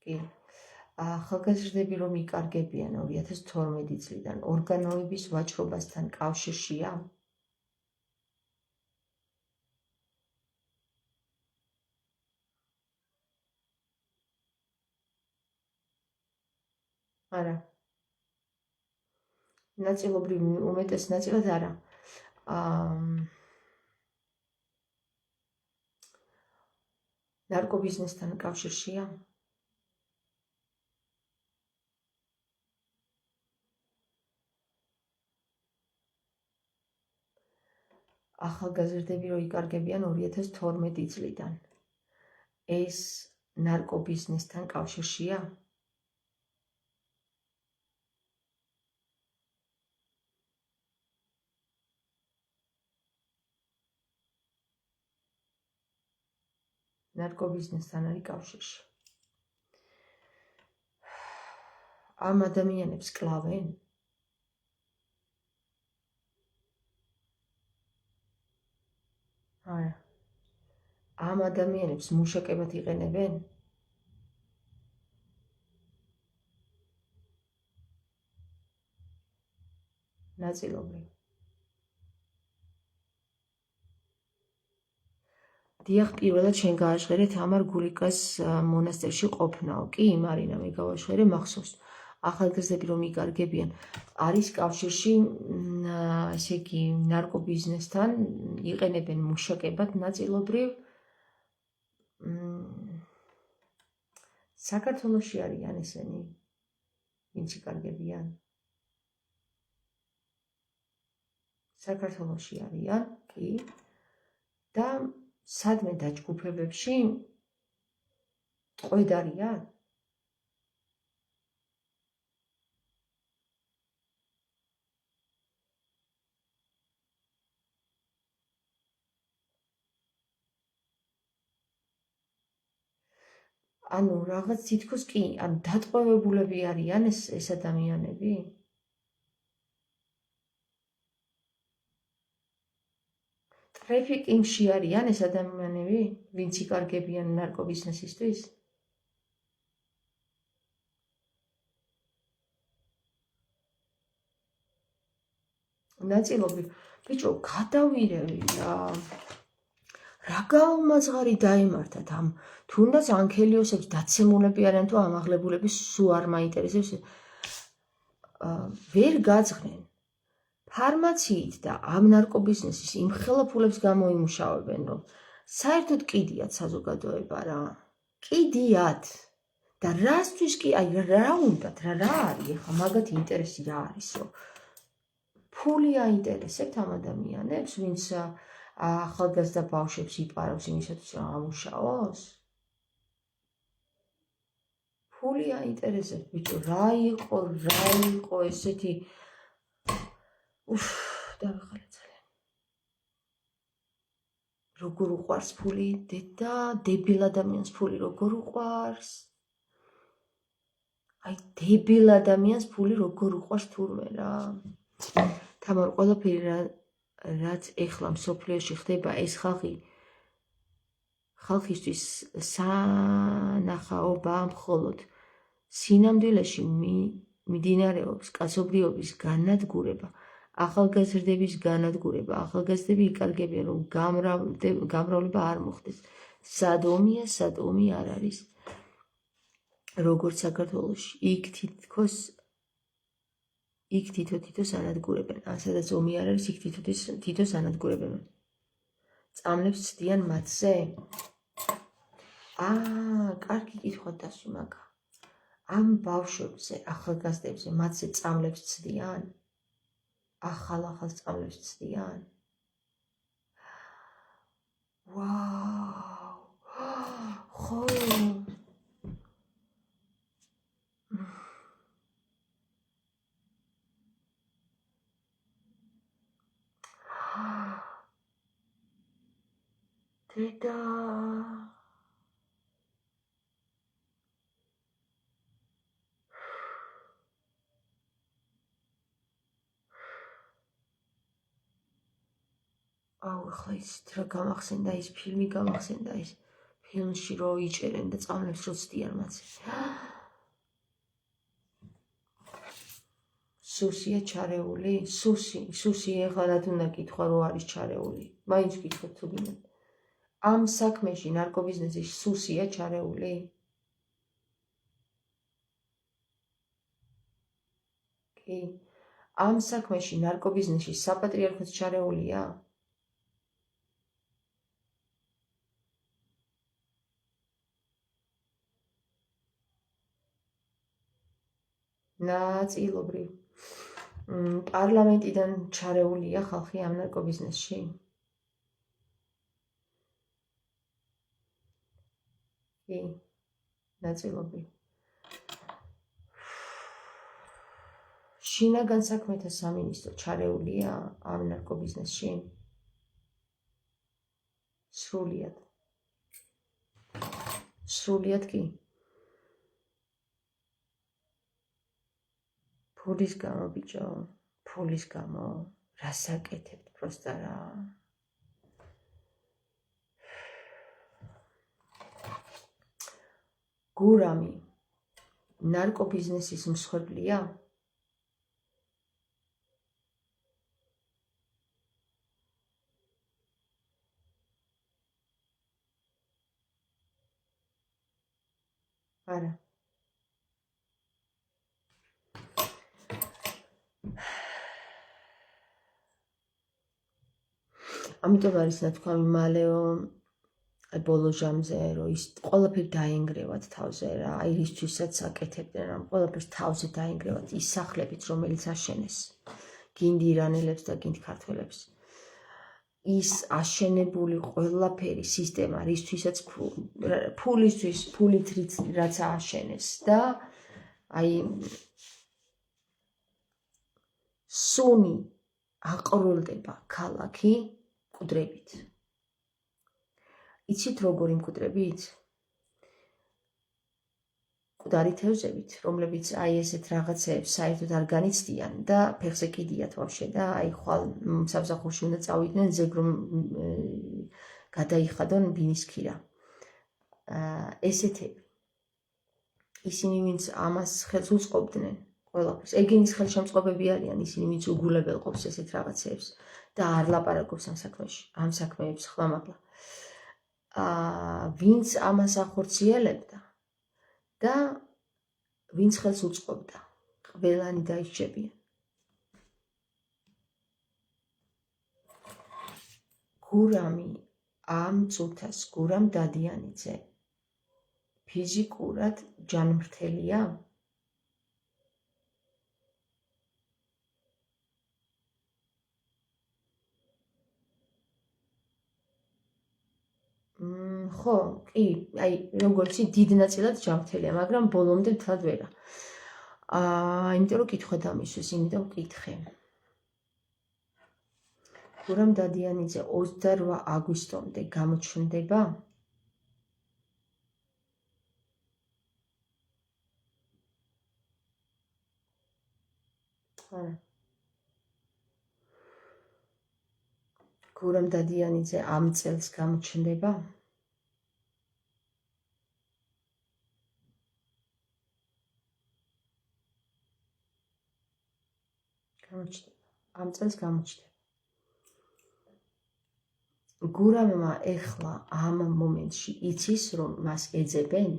კი. ახალგაზრდები რომ იკარგებიან 2012 წლიდან ორგანოების ვაჭრობასთან კავშირშია? არა. ნაწილობრივ უმეტეს ნაწილად არა. ნარკობიზნესთან კავშირშია? ახალგაზრდები რო იკარგებიან 2012 წლიდან. ეს ნარკობიზნესთან კავშირშია? ნარკობიზნესთან არის კავშირში. ამ ადამიანებს კლავენ? არა. ამ ადამიანებს მუშაკებად იყენებენ? ნაწილობრივ. დიახ, პირველად შენ გააჟღერე თამარ გულიკას მონასტერში ყოფნაო. კი, მარინა, მე გავაჟღერე, მახსოვს. ახალგაზრდები რომ იკარგებიან, არის კავშირში, ესე იგი, ნარკობიზნესთან, იყენებენ მუშაკებად ნაწილობრივ. საქართველოში არიან ესენი, ვინც იკარგებიან? საქართველოში არიან, კი. და სადმე დაჯგუფებებში ტყვედ არიან? ანუ რაღაც თითქოს კი, ანუ დატყვევებულები არიან ეს ადამიანები? ტრეფიკინგში არიან ეს ადამიანები, ვინც იკარგებიან ნარკობიზნესისთვის? ნაწილობრივ, ბიჭო, გადავირევი რა გაუმაძღარი დაემართათ ამ თუნდაც ანქელიოსებს დაცემულები არიან თუ ამაღლებულები სულ არ მაინტერესებს. ვერ გაძღნენ. ფარმაციით და ამ ნარკობიზნესის იმ ხელაფულებს გამოიმუშავებენ, რომ საერთოდ კიდიათ საზოგადოება რა. კიდიათ. და რასთვის კი, აი რა უნდათ, რა არის, ეხლა მაგათი ინტერესი რა არის, რომ ფული აინტერესებთ ამ ადამიანებს, ვინც ახალგაზრდა ბავშვებს იპარავს იმისათვის, რომ ამუშაოს? ფული აინტერესებთ, ბიჭო, რა იყო ესეთი დავიხალე ძალიან. როგორ უყვარს ფული, დედა, დებილ ადამიანს ფული როგორ უყვარს? აი დებილ ადამიანს ფული როგორ უყვარს თურმე რა. თამარ ყველაფერი რაც ეხლა მსოფლიოში ხდება, ეს ხალხისთვის სანახაობაა მხოლოდ სინამდვილეში მიმდინარეობს კაცობრიობის განადგურება, ახალგაზრდების განადგურება, ახალგაზრდები იკარგებიან, რომ გამრავლება არ მოხდეს. სადომი არ არის, როგორც საქართველოში, იქ თითო ანადგურებენ, ან სადაც ომი არ არის, იქ თითო ანადგურებენ. წამლებს ცდიან მათზე? კარგი კითხვა დასვი მაგა. ამ ბავშვებზე, ახალგაზრდებზე, მათზე წამლებს ცდიან? ახალ წამლებს ცდიან? ვაუ! ხო! დედა! ახლა იცით რა გამახსენდა, ის ფილმი გამახსენდა, ის ფილმში რო იჭერენ და წამლებს რო ცდიან მათზე. სუსია ჩარეული? სუსი ეხლა რა თუნდა კითხვა რო არის ჩარეული. მაინც გითხოთ თუ გინდათ. ამ საქმეში, ნარკობიზნესში სუსია ჩარეული? კი. ამ საქმეში, ნარკობიზნესში საპატრიარქოც ჩარეულია? ნაწილობრივ. პარლამენტიდან ჩარეულია ხალხი ამ ნარკობიზნესში? კი, ნაწილობრივ. შინაგან საქმეთა სამინისტრო ჩარეულია ამ ნარკობიზნესში? სრულიად კი. ფულის გამო ბიჭო, ფულის გამო, რას აკეთებთ პროსტა რა. გურამი ნარკობიზნესის მსხვერპლია? არა. ამიტომ არის ნათქვამი მალეო ბოლო ჟამზე, რომ ის ყველაფერი დაინგრევათ თავზე რა, აი რისთვისაც აკეთებდნენ, რომ ყველაფერს თავზე დაინგრევათ, ის სახლებით, რომელიც აშენეს, გინდ ირანელებს და გინდ ქართველებს. ის აშენებული ყველაფერი სისტემა, რისთვისაც ფულით რაც ააშენეს და აი სუნი აყროლდება ქალაქი მკვდრებით. იცით როგორ იმკვდრებით? მკვდარი თევზებით, რომლებიც აი ესეთ რაღაცებს საერთოდ არ განიცდიან და ფეხზე კიდიათ ვაფშე და აი ხვალ სამსახურში უნდა წავიდნენ, ზეგ რომ გადაიხადონ ბინის ქირა. ესეთები. ისინი ვინც ამას ხელს უწყობდნენ ყველაფერს, ეგენის ხელშემწყობები არიან ისინი, ვინც უგულებელყოფს ესეთ რაღაცებს და არ ლაპარაკობს ამ საქმეებს ხმამაღლა. ვინც ამას ახორციელებდა და ვინც ხელს უწყობდა, ყველანი დაისჯებიან. გურამი ამ წუთას, გურამ დადიანიძე ფიზიკურად ჯანმრთელია? ხო, კი, აი როგორც დიდ ნაწილად ჯანმრთელია, მაგრამ ბოლომდე მთლად ვერა. იმიტომ რომ კითხვა დამისვეს, იმიტომ ვკითხე. გურამ დადიანიძე 28 აგვისტომდე გამოჩნდება? გურამ დადიანიძე ამ წელს გამოჩნდება? ამ წელს გამოჩნდება. გურამმა ეხლა ამ მომენტში იცის, რომ მას ეძებენ?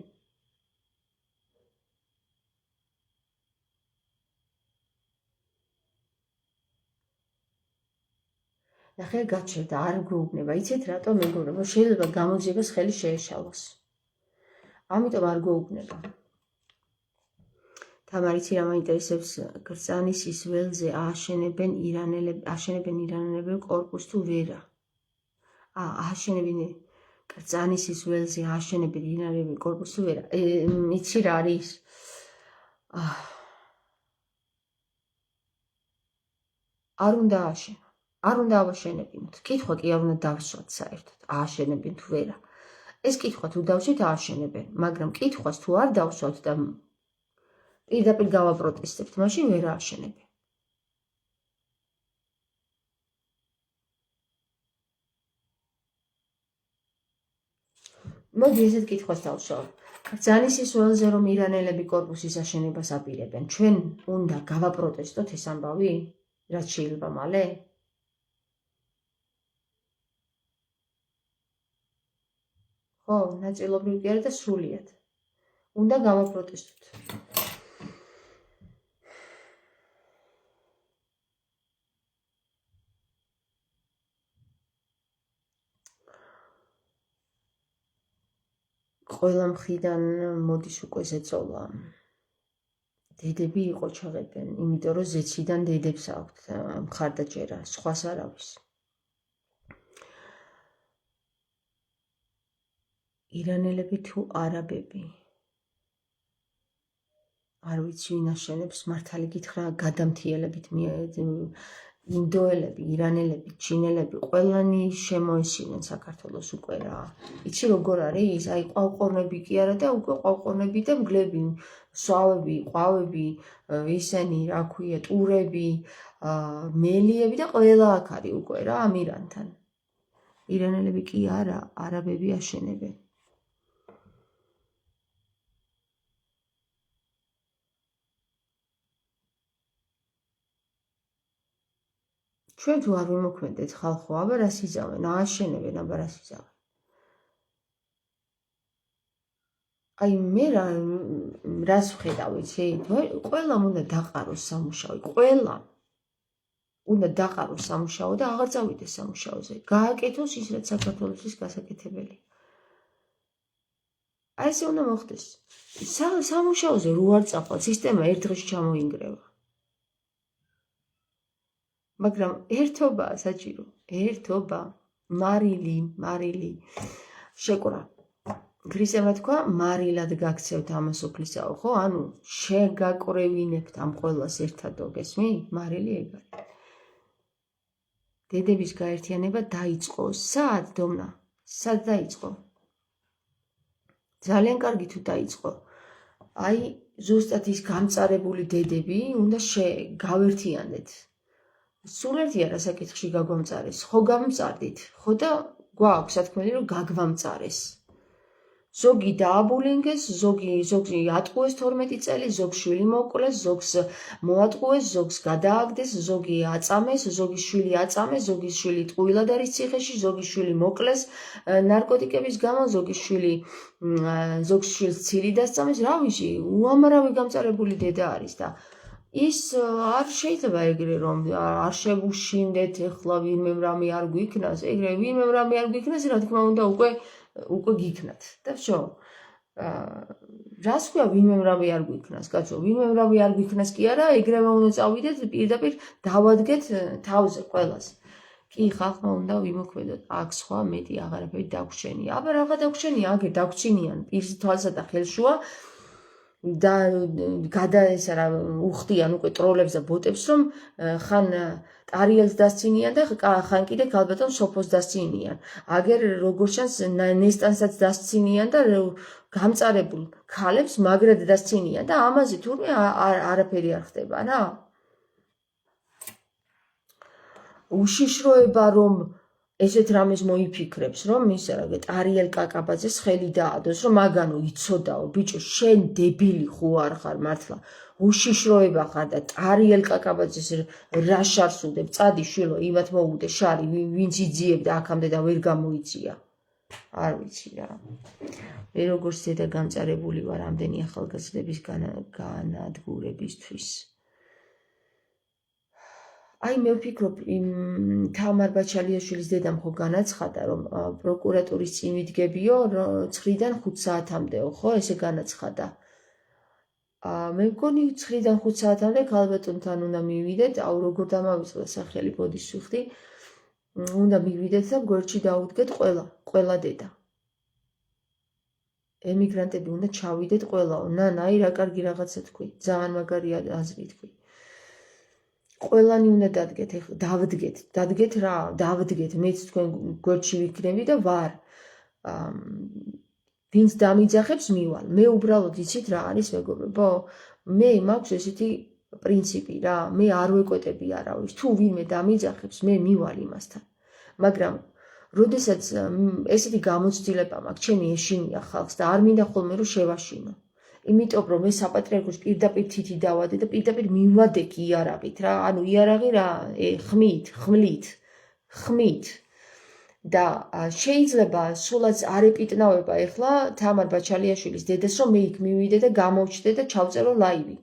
ნახე, გაჩერდა, არ გვეუბნება. იცით რატომ მეგობრებო, შეიძლება გამოძიებას ხელი შეეშალოს. ამიტომ არ გვეუბნება. თამარ, იცი რა მაინტერესებს? კრწანისის ველზე აშენებენ ირანელები კორპუსს თუ ვერა? აშენებენ კრწანისის ველზე აშენებენ ირანელები კორპუსს თუ ვერა? იცი რა არის? არ უნდა აშენო. არ უნდა ავაშენებინოთ. კითხვა კი არ უნდა დავსვათ საერთოდ. ააშენებენ თუ ვერა. ეს კითხვა თუ დავსვით ააშენებენ, მაგრამ კითხვას თუ არ დავსვათ და პირდაპირ გავაპროტესტებთ, მაშინ ვერ ააშენებენ. მოდი ესეთ კითხვას დავსვათ. კრწანისის ველზე რომ ირანელები კორპუსის აშენებას აპირებენ, ჩვენ უნდა გავაპროტესტოთ ეს ამბავი? რაც შეიძლება მალე? ხო, ნაწილობრივ კი არა და სრულიად. უნდა გავაპროტესტოთ. ყველა მხრიდან მოდის უკვე ზეწოლა. დედები იყოჩაღებენ, იმიტომ რომ ზეციდან დედებს აქვთ მხარდაჭერა, სხვას არავის. ირანელები თუ არაბები? არ ვიცი ვინ აშენებს, მართალი გითხრა, გადამთიელებით ინდოელები, ირანელები, ჩინელები, ყველანი შემოესინენ საქართველოს უკვე რა. იცი როგორ არის? აი ყვავყორნები კი არა და უკვე ყვავყორნები და მგლები, სვავები, ყვავები, ისენი, რა ქვია, ტურები, მელიები და ყველა აქ არის უკვე რა ამ ირანთან. ირანელები კი არა, არაბები აშენებენ. ჩვენ თუ არ ვიმოქმედეთ ხალხო, აბა რას იზავენ? ააშენებენ, აბა რას იზავენ? აი მე რას ვხედავ, იცი? ყველამ უნდა დაყაროს სამუშაო, ყველამ უნდა დაყაროს სამუშაო და აღარ წავიდეს სამუშაოზე. გააკეთოს ის, რაც საქართველოსთვის გასაკეთებელია. აი ესე უნდა მოხდეს. სამუშაოზე რო არ წავალ, სისტემა ერთ დღეში ჩამოინგრევა. მაგრამ ერთობაა საჭირო, ერთობა, მარილი, შეკვრა. გრისემა თქვა, მარილად გაქცევთ ამას ოფლისაო, ხო? ანუ შეგაკრევინებთ ამ ყველას ერთადო, გესმი? მარილი ეგ არის. დედების გაერთიანება დაიწყო. სად, დომნა? სად დაიწყო? ძალიან კარგი თუ დაიწყო. აი, ზუსტად ის გამწარებული დედები უნდა გავერთიანდეთ. სულ ერთია რა საკითხში გაგვამწარეს, ხო გამწარდით, ხო და გვაქვს სათქმელი რომ გაგვამწარეს. ზოგი დააბულინგეს, ზოგი ატყუეს 12 წელი, ზოგს შვილი მოკლეს, ზოგს მოატყუეს, ზოგს გადააგდეს, ზოგი აწამეს, ზოგის შვილი აწამეს, ზოგის შვილი ტყუილად არის ციხეში, ზოგის შვილი მოკლეს ნარკოტიკების გამო, ზოგს შვილს ცილი დასწამეს, რა ვიცი, უამრავი გამწარებული დედა არის და ის არ შეიძლება ეგრე რომ არ შეგუშინდეთ ეხლა ვინმე რამე არ გვიქნას, ეგრე ვინმე რამე არ გვიქნას, რა თქმა უნდა უკვე გიქნათ. და ვშო, რას ქვია ვინმე რამე არ გვიქნას, კაცო, ვინმე რამე არ გვიქნას კი არა, ეგრევე უნდა წავიდეთ პირდაპირ დავადგეთ თავზე ყველას. კი, ხალხმა უნდა ვიმოქმედოთ, აქ სხვა მეტი აღარაფერი დაგვრჩენია. აბა რაღა დაგვრჩენია, აგერ დაგვრჩინიან პირს თვალსა და ხელშუა და ესა რა უხდიან უკვე ტროლებს და ბოტებს რომ ხან ტარიელს დასცინიან და ხან კიდე ქალბატონ სოფოს დასცინიან. აგერ როგორ ჩანს ნესტანსაც დასცინიან და გამწარებულ ქალებს მაგრად დასცინიან და ამაზე თურმე არაფერი არ ხდება რა. უშიშროება რომ ესეთ რამეს მოიფიქრებს რომ ისა რა ტარიელ კაკაბაძეს ხელი დაადოს რომ მაგანო იცოდაო ბიჭო შენ დებილი ხო არ ხარ მართლა უშიშროება ხარ და ტარიელ კაკაბაძეს რა შარს უდებ წადი შვილო იმათ მოუდე შარი ვინც იძიებდა აქამდე და ვერ გამოიწია არ ვიცი რა მე როგორც ზედა გამწარებული ვარ ამდენი ახალგაზრდების განადგურებისთვის აი მე ვფიქრობ იმ თამარ ბაჩალიაშვილის დედამ ხო განაცხადა რომ პროკურატურის წინ ვიდგებიო 9-დან 5 საათამდეო ხო ესე განაცხადა მე მგონი 9-დან 5 საათამდე ქალბატონთან უნდა მივიდეთ აუ როგორ დამავიწყდა სახელი ბოდის ვიხდი უნდა მივიდეთ და გვერდში დაუდგეთ ყველა დედა ემიგრანტები უნდა ჩავიდეთ ყველაო ნანა აი რა კარგი რაღაცა თქვი ძალიან მაგარი აზრი თქვი ყველანი უნდა დადგეთ ეხლა დადგეთ რა დავდგეთ მეც თქვენ გვერდში ვიქნები და ვარ ვინც დამიძახებს მივალ მე უბრალოდ იცით რა არის მეგობრებო მე მაქვს ესეთი პრინციპი რა მე არ ვეკვეტები არავის თუ ვინმე დამიძახებს მე მივალ იმასთან მაგრამ როდესაც ესეთი გამოცდილება მაქვს ჩემი ეშინია ხალხს და არ მინდა ხოლმე რომ შევაშინო იმიტომ რომ მე საპატრიარქოს პირდაპირ თითი დავადე და პირდაპირ მივადე კი იარაღით რა ანუ იარაღი რა ხმით და შეიძლება სულაც არ ეპიტნავება ეხლა თამარ ბაჩალიაშვილის დედას რომ მე იქ მივიდე და გამოვჩდე და ჩავწერო ლაივი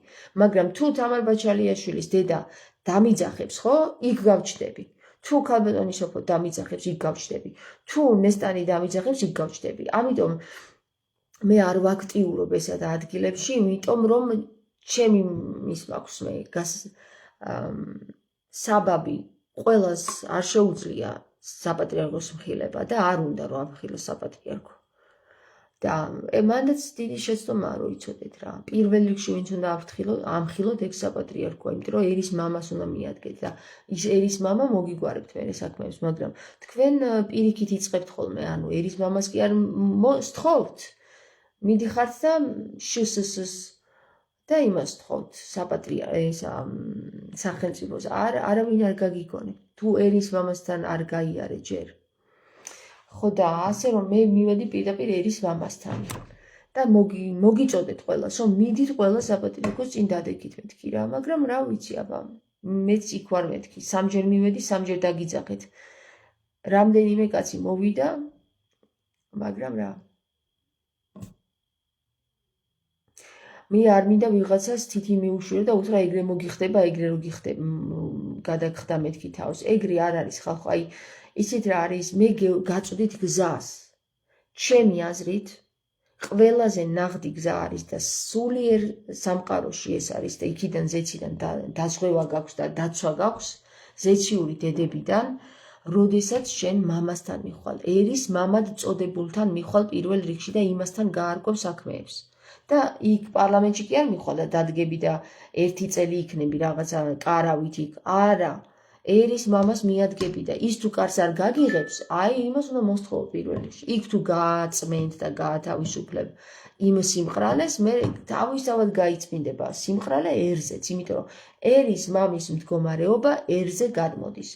მაგრამ თუ თამარ ბაჩალიაშვილის დედა დამიძახებს ხო იქ გავჩდები თუ ქალბატონი სოფო დამიძახებს იქ გავჩდები თუ ნესტანი დამიძახებს იქ გავჩდები ამიტომ მე არ ვაქტიურობ ესად ადგილებში, იმიტომ რომ ჩემი ის მაქვს მე საბაბი ყველას არ შეუძლია საპატრიარქოს მხილება და არ უნდა რომ ამხილოს საპატრიარქო. და მანდაც დიდი შეცდომაა რომ იცოდეთ რა. პირველ რიგში ვინც უნდა ამხილოთ ეგ საპატრიარქო, იმიტომ რომ ერის მამას უნდა მიადგეთ და ის ერის მამა მოგიგვარებთ მე საქმეებს, მაგრამ თქვენ პირიქით იწყებთ ხოლმე, ანუ ერის მამას კი არ მოსთხოვთ. მიდიხართ და შსს და იმას თხოვთ სახელმწიფოს არავინ არ გაგიგონებთ თუ ერის მამასთან არ გაიარე ჯერ ხო და ასე რომ მე მივედი პირდაპირ ერის მამასთან და მოგიწოდეთ ყველას რომ მიდით ყველა საპატრიარქოს წინ დადეკით მეთქი რა მაგრამ რა ვიცი აბა მეც იქ ვარ მეთქი სამჯერ მივედი სამჯერ დაგიძახეთ რამდენიმე კაცი მოვიდა მაგრამ რა მე არ მინდა ვიღაცას თითი მიუშვირო და უთხრა ეგრე მოგიხდება, ეგრე რო გიხდება, გადაგხდა მეთქი თავს. ეგრე არ არის ხალხო, აი იცით რა არის, მე გაწვდით გზას. ჩემი აზრით, ყველაზე ნაღდი გზა არის და სულიერ სამყაროში ეს არის და იქიდან ზეციდან დაზღვევა გაქვს და დაცვა გაქვს ზეციური დედებიდან, როდესაც შენ მამასთან მიხვალ, ერის მამად წოდებულთან მიხვალ პირველ რიგში და იმასთან გაარკვევ საქმეებს. და იქ პარლამენტში კი არ მიხვალ და დადგები და ერთი წელი იქნები რაღაცა კარავით იქ. არა, ერის მამას მიადგები და ის თუ კარს არ გაგიღებს, აი იმას უნდა მოსთხოვო პირველ რიგში. იქ თუ გააწმენთ და გაათავისუფლებ იმ სიმყრალეს, მე თავისთავად გაიწმინდება სიმყრალე ერზეც, იმიტომ რომ ერის მამის მდგომარეობა ერზე გადმოდის.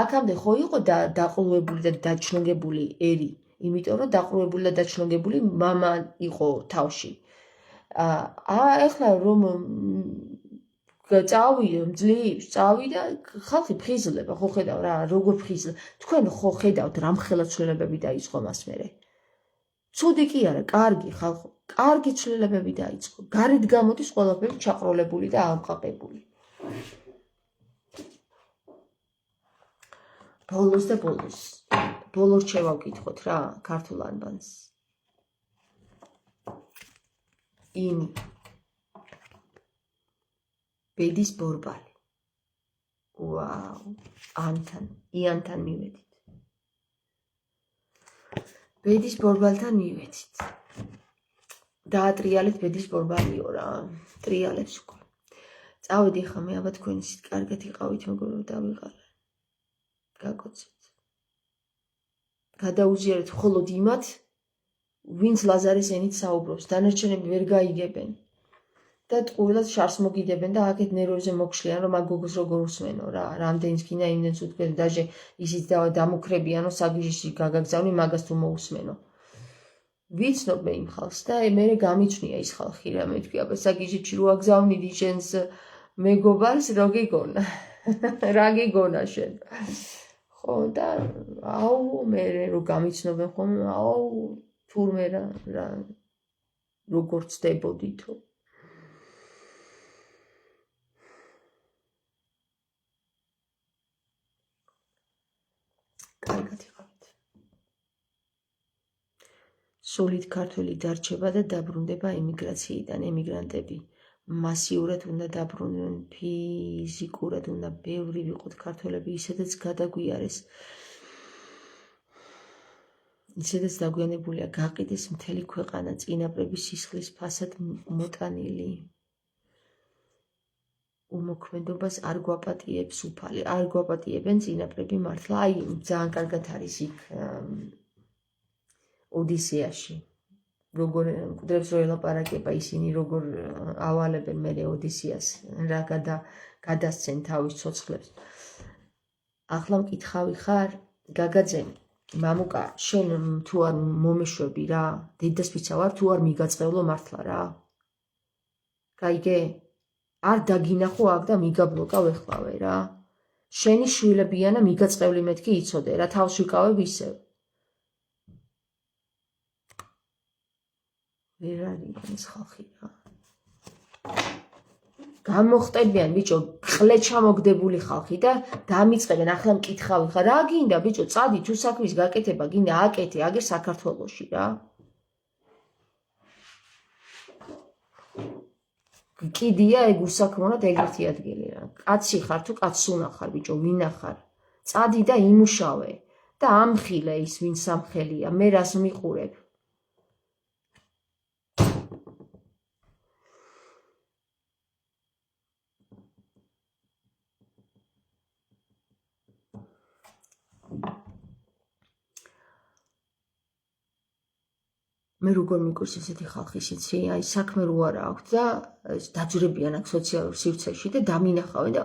აქამდე ხო იყო დაყრუებული და დაჩნოგებული ერი, იმიტომ რომ დაყრუებული და დაჩნოგებული მამა იყო თავში. ეხლა რომ წავიდა ხალხი ფხიზლება ხო ხედავ რა როგორ ფხიზლება თქვენ ხო ხედავთ რამხელა ცვლილებები დაიწყო მას მერე ცუდი კი არა კარგი ხალხო კარგი ცვლილებები დაიწყო გარეთ გამოდის ყველაფერი ჩაყროლებული და ამყაყებული ბოლოს შევავკითხოთ რა ქართულ ანბანს ინი ბედის ბორბალი ვაუ იანთან მივედით ბედის ბორბალთან მივედით დაატრიალეთ ბედის ბორბალიო რა ტრიალებს უკვე წავედი ხა მე აბა თქვენ ისეთ კარგად იყავით მეგობრებო დავიღალე გაკოცეთ გადაუზიარეთ მხოლოდ იმათ ვინც ლაზარის ენით საუბრობს, დანარჩენები ვერ გაიგებენ. და ტყუილად შარს მოგიდებენ და აქეთ ნერვებზე მოგშლიან რომ მაგ გოგოს როგორ უსმენო რა რამდენიც გინდა იმდენს უთქვენ დაჟე ისიც დამუქრებიანო საგიჟში გაგაგზავნი მაგას თუ მოусმენო ვიცნობ მე იმ ხალხს და მე გამიჩნია ის ხალხი რა მეთქი აბა საგიჟში რო აგზავნიდი შენს მეგობარს რო გიგონა რა გიგონა შენ ხო და აუ მე რო გამიჩნობენ ხოლმე აუ თურმე რა როგორ ცდებოდითო კარგად იყავით სულით ქართველი დარჩება და დაბრუნდება ემიგრაციიდან ემიგრანტები მასიურად უნდა დაბრუნდნენ ფიზიკურად უნდა ბევრი ვიყოთ ქართველები ისედაც გადაგვიარეს ისედაც დაგვიანებულია გაყიდეს მთელი ქვეყანა წინაპრების სისხლის ფასად მოტანილი უმოქმედობას არ გვაპატიებს უფალი არ გვაპატიებენ წინაპრები მართლა აი ძალიან კარგად არის იქ ოდისეაში როგორ მკვდრებს რო ელაპარაკება ისინი როგორ ავალებენ მერე ოდისეას რა გადასცენ თავის ცოცხლებს ახლა მკითხავი ხარ გაგაძე მამუკა შენ თუ არ მომეშვები რა დედასპიცა ვარ თუ არ მიგაწყევლო მართლა რა გაიგე არ დაგინახო აქ და მიგაბლოკავ ეხლავე რა შენი შვილებიანა მიგაწყევლი მეთქი იცოდე რა თავს ვიკავებ ისევ ვერ არის ეს ხალხი რა გამოხტებიან ბიჭო ყლე ჩამოგდებული ხალხი და დამიწყებენ ახლა მკითხავი ხარ რა გინდა ბიჭო წადი თუ საქმის გაკეთება გინდა აკეთე აგერ საქართველოში რა კიდია ეგ უსაქმოდ ეგეთი ადგილი რა კაცი ხარ თუ კაცსუნა ხარ ბიჭო ვინა ხარ წადი და იმუშავე და ამხილე ის ვინ სამხელია მე რას მიყურებ მე როგორ მიგურს ესეთი ხალხი სიცი აი საქმე რო არა აქვს და დაძვრებიან აქ სოციალურ სივრცეში და დამინახავენ და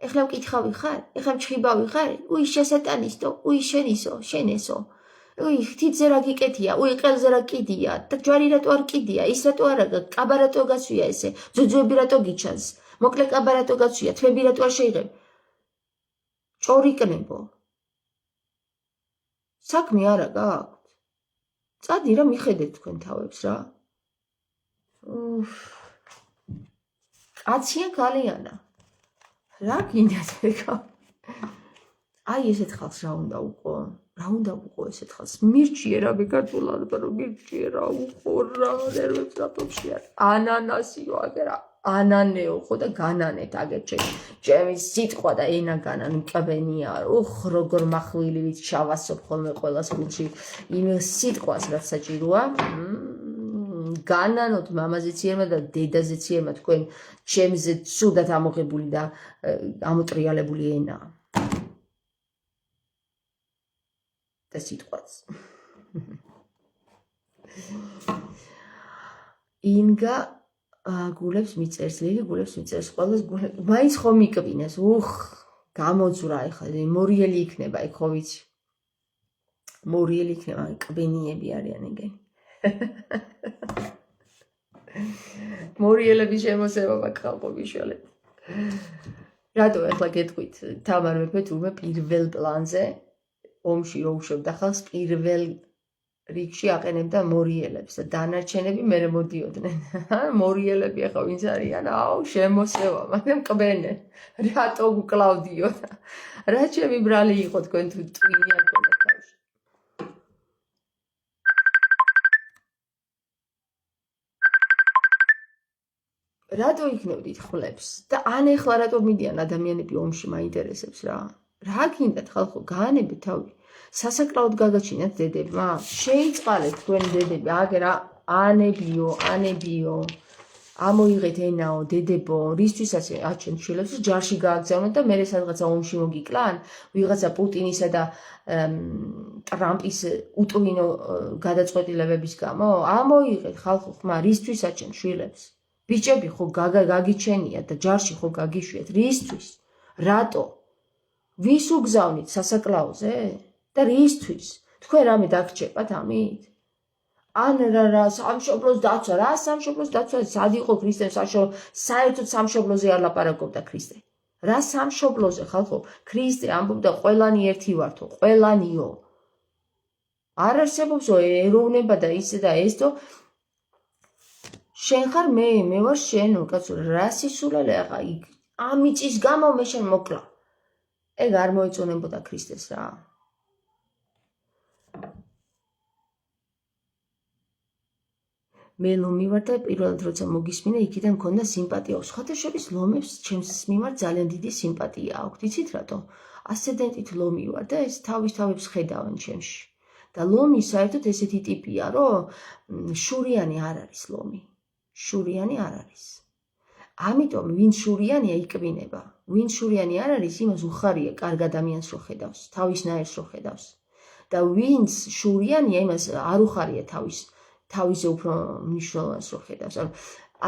ეხლა მკითხავი ხარ ეხლა მჭხიბავი ხარ უი შესატანისტო უი შენისო შენესო უი ხთიძე რა გიკეთია უი ყელზე რა კიდია და ჯვარი რატო არ კიდია ის რატო არა კაბა რატო გაცვია ესე ძუძუები რატო გიჩანს მოკლე კაბა რატო გაცვია თვები რატო არ შეიღებ ჭორიკნებო საქმე არა გაქვს წადი რა მიხედეთ თქვენ თავებს რა კაცია კალიანა რა გინდათ ეკა აი ესეთ ხალხს რა უნდა უყო ესეთ ხალხს მირჩიე რა მეკარტულად რომ მირჩიე რა უყო რა ნერვებს რატომშია ანანასიო აგერა ანანეო ხო და განანეთ აგერ ჩემი სიტყვა და ენა განან მკბენია უხ როგორ מחვილივით ჩავასობ ხოლმე ყველას გულში იმ სიტყვას რაც საჭიროა განანოთ მამაზეც იერმა და დედაზეც იერმა თქვენ ჩემზე ცუდად ამოღებული და ამოტრიალებული ენა და სიტყვაც ინგა გულებს მიწერს ლილი გულებს მიწერს ყველას გულებს მაინც ხომ მიკბინეს უხ გამოძვრა ეხლა მორიელი იქნება იქ ხო ვიცი მორიელი იქნება კბენიები არიან ეგენი მორიელების შემოსება მაგხალხო მიშველეთ რატო ეხლა გეტყვით თამარ მეფე თურმე პირველ პლანზე ომში რო უშვებდა ხალხს პირველ რიგში აყენებდა მორიელებს და დანარჩენები მერე მოდიოდნენ მორიელები ახლა ვინც არიან აუ შემოსევა მაგრამ ყბენენ რატო გკლავდიო რა ჩემი ბრალი იყო თქვენ თუ ტვინი არ გქონდათ თავში რატო იქნებდით ხვლებს და ან ეხლა რატო მიდიან ადამიანები ომში მაინტერესებს რა გინდათ ხალხო გაანებეთ თავი სასაკრაოდ გაგაჩინათ დედებმა შეიწყალეთ თქვენ დედები აგერ ანებიო ამოიღეთ ენაო დედებო რისთვისაც აჩვენთ შვილებს ჯარში გააგზავნოთ და მე სადღაცა ომში მოგიკლან ვიღაცა პუტინისა და ტრამპის უტვინო გადაწყვეტილებების გამო ამოიღეთ ხალხო ხმა რისთვის აჩვენთ შვილებს ბიჭები ხო გაგიჩენიათ და ჯარში ხო გაგიშვიათ რისთვის? რატო? ვის უგზავნით სასაკლაოზე? და რისთვის? თქვენ რამე დაგჭებათ ამით? ან რა სამშობლოს დაცვა, რა სამშობლოს დაცვა, სად იყო ქრისტე საერთოდ სამშობლოზე არ ლაპარაკობდა ქრისტე. რა სამშობლოზე ხალხო? ქრისტე ამბობდა ყველანი ერთი ვართო, ყველანიო. არ არსებობს ეროვნება და ისე და ეს და შენ ხარ მე ვარ შენ კაცო რა სისულელე ახლა იქ ამიწის გამო მე შენ მოკლა. ეგ არ მოეწონებოდა ქრისტეს რა. მე ლომი ვარ და პირველად როცა მოგისმინე იქიდან მქონდა სიმპათია. სხვათა შორის ლომებს ჩემს მიმართ ძალიან დიდი სიმპათია აქვთ. იცით რატომ? ასცენდენტით ლომი ვარ და ეს თავის ხედავენ ჩემში. და ლომი საერთოდ ესეთი ტიპია, რომ შურიანი არ არის ლომი. შურიანი არ არის. ამიტომ ვინც შურიანია იკვინება. ვინც შურიანი არ არის, იმას უხარია კარგ ადამიანს რო ხედავს, თავისნაირს რო ხედავს. და ვინც შურიანია, იმას არ უხარია თავისზე უფრო მნიშვნელოვანს რო ხედავს.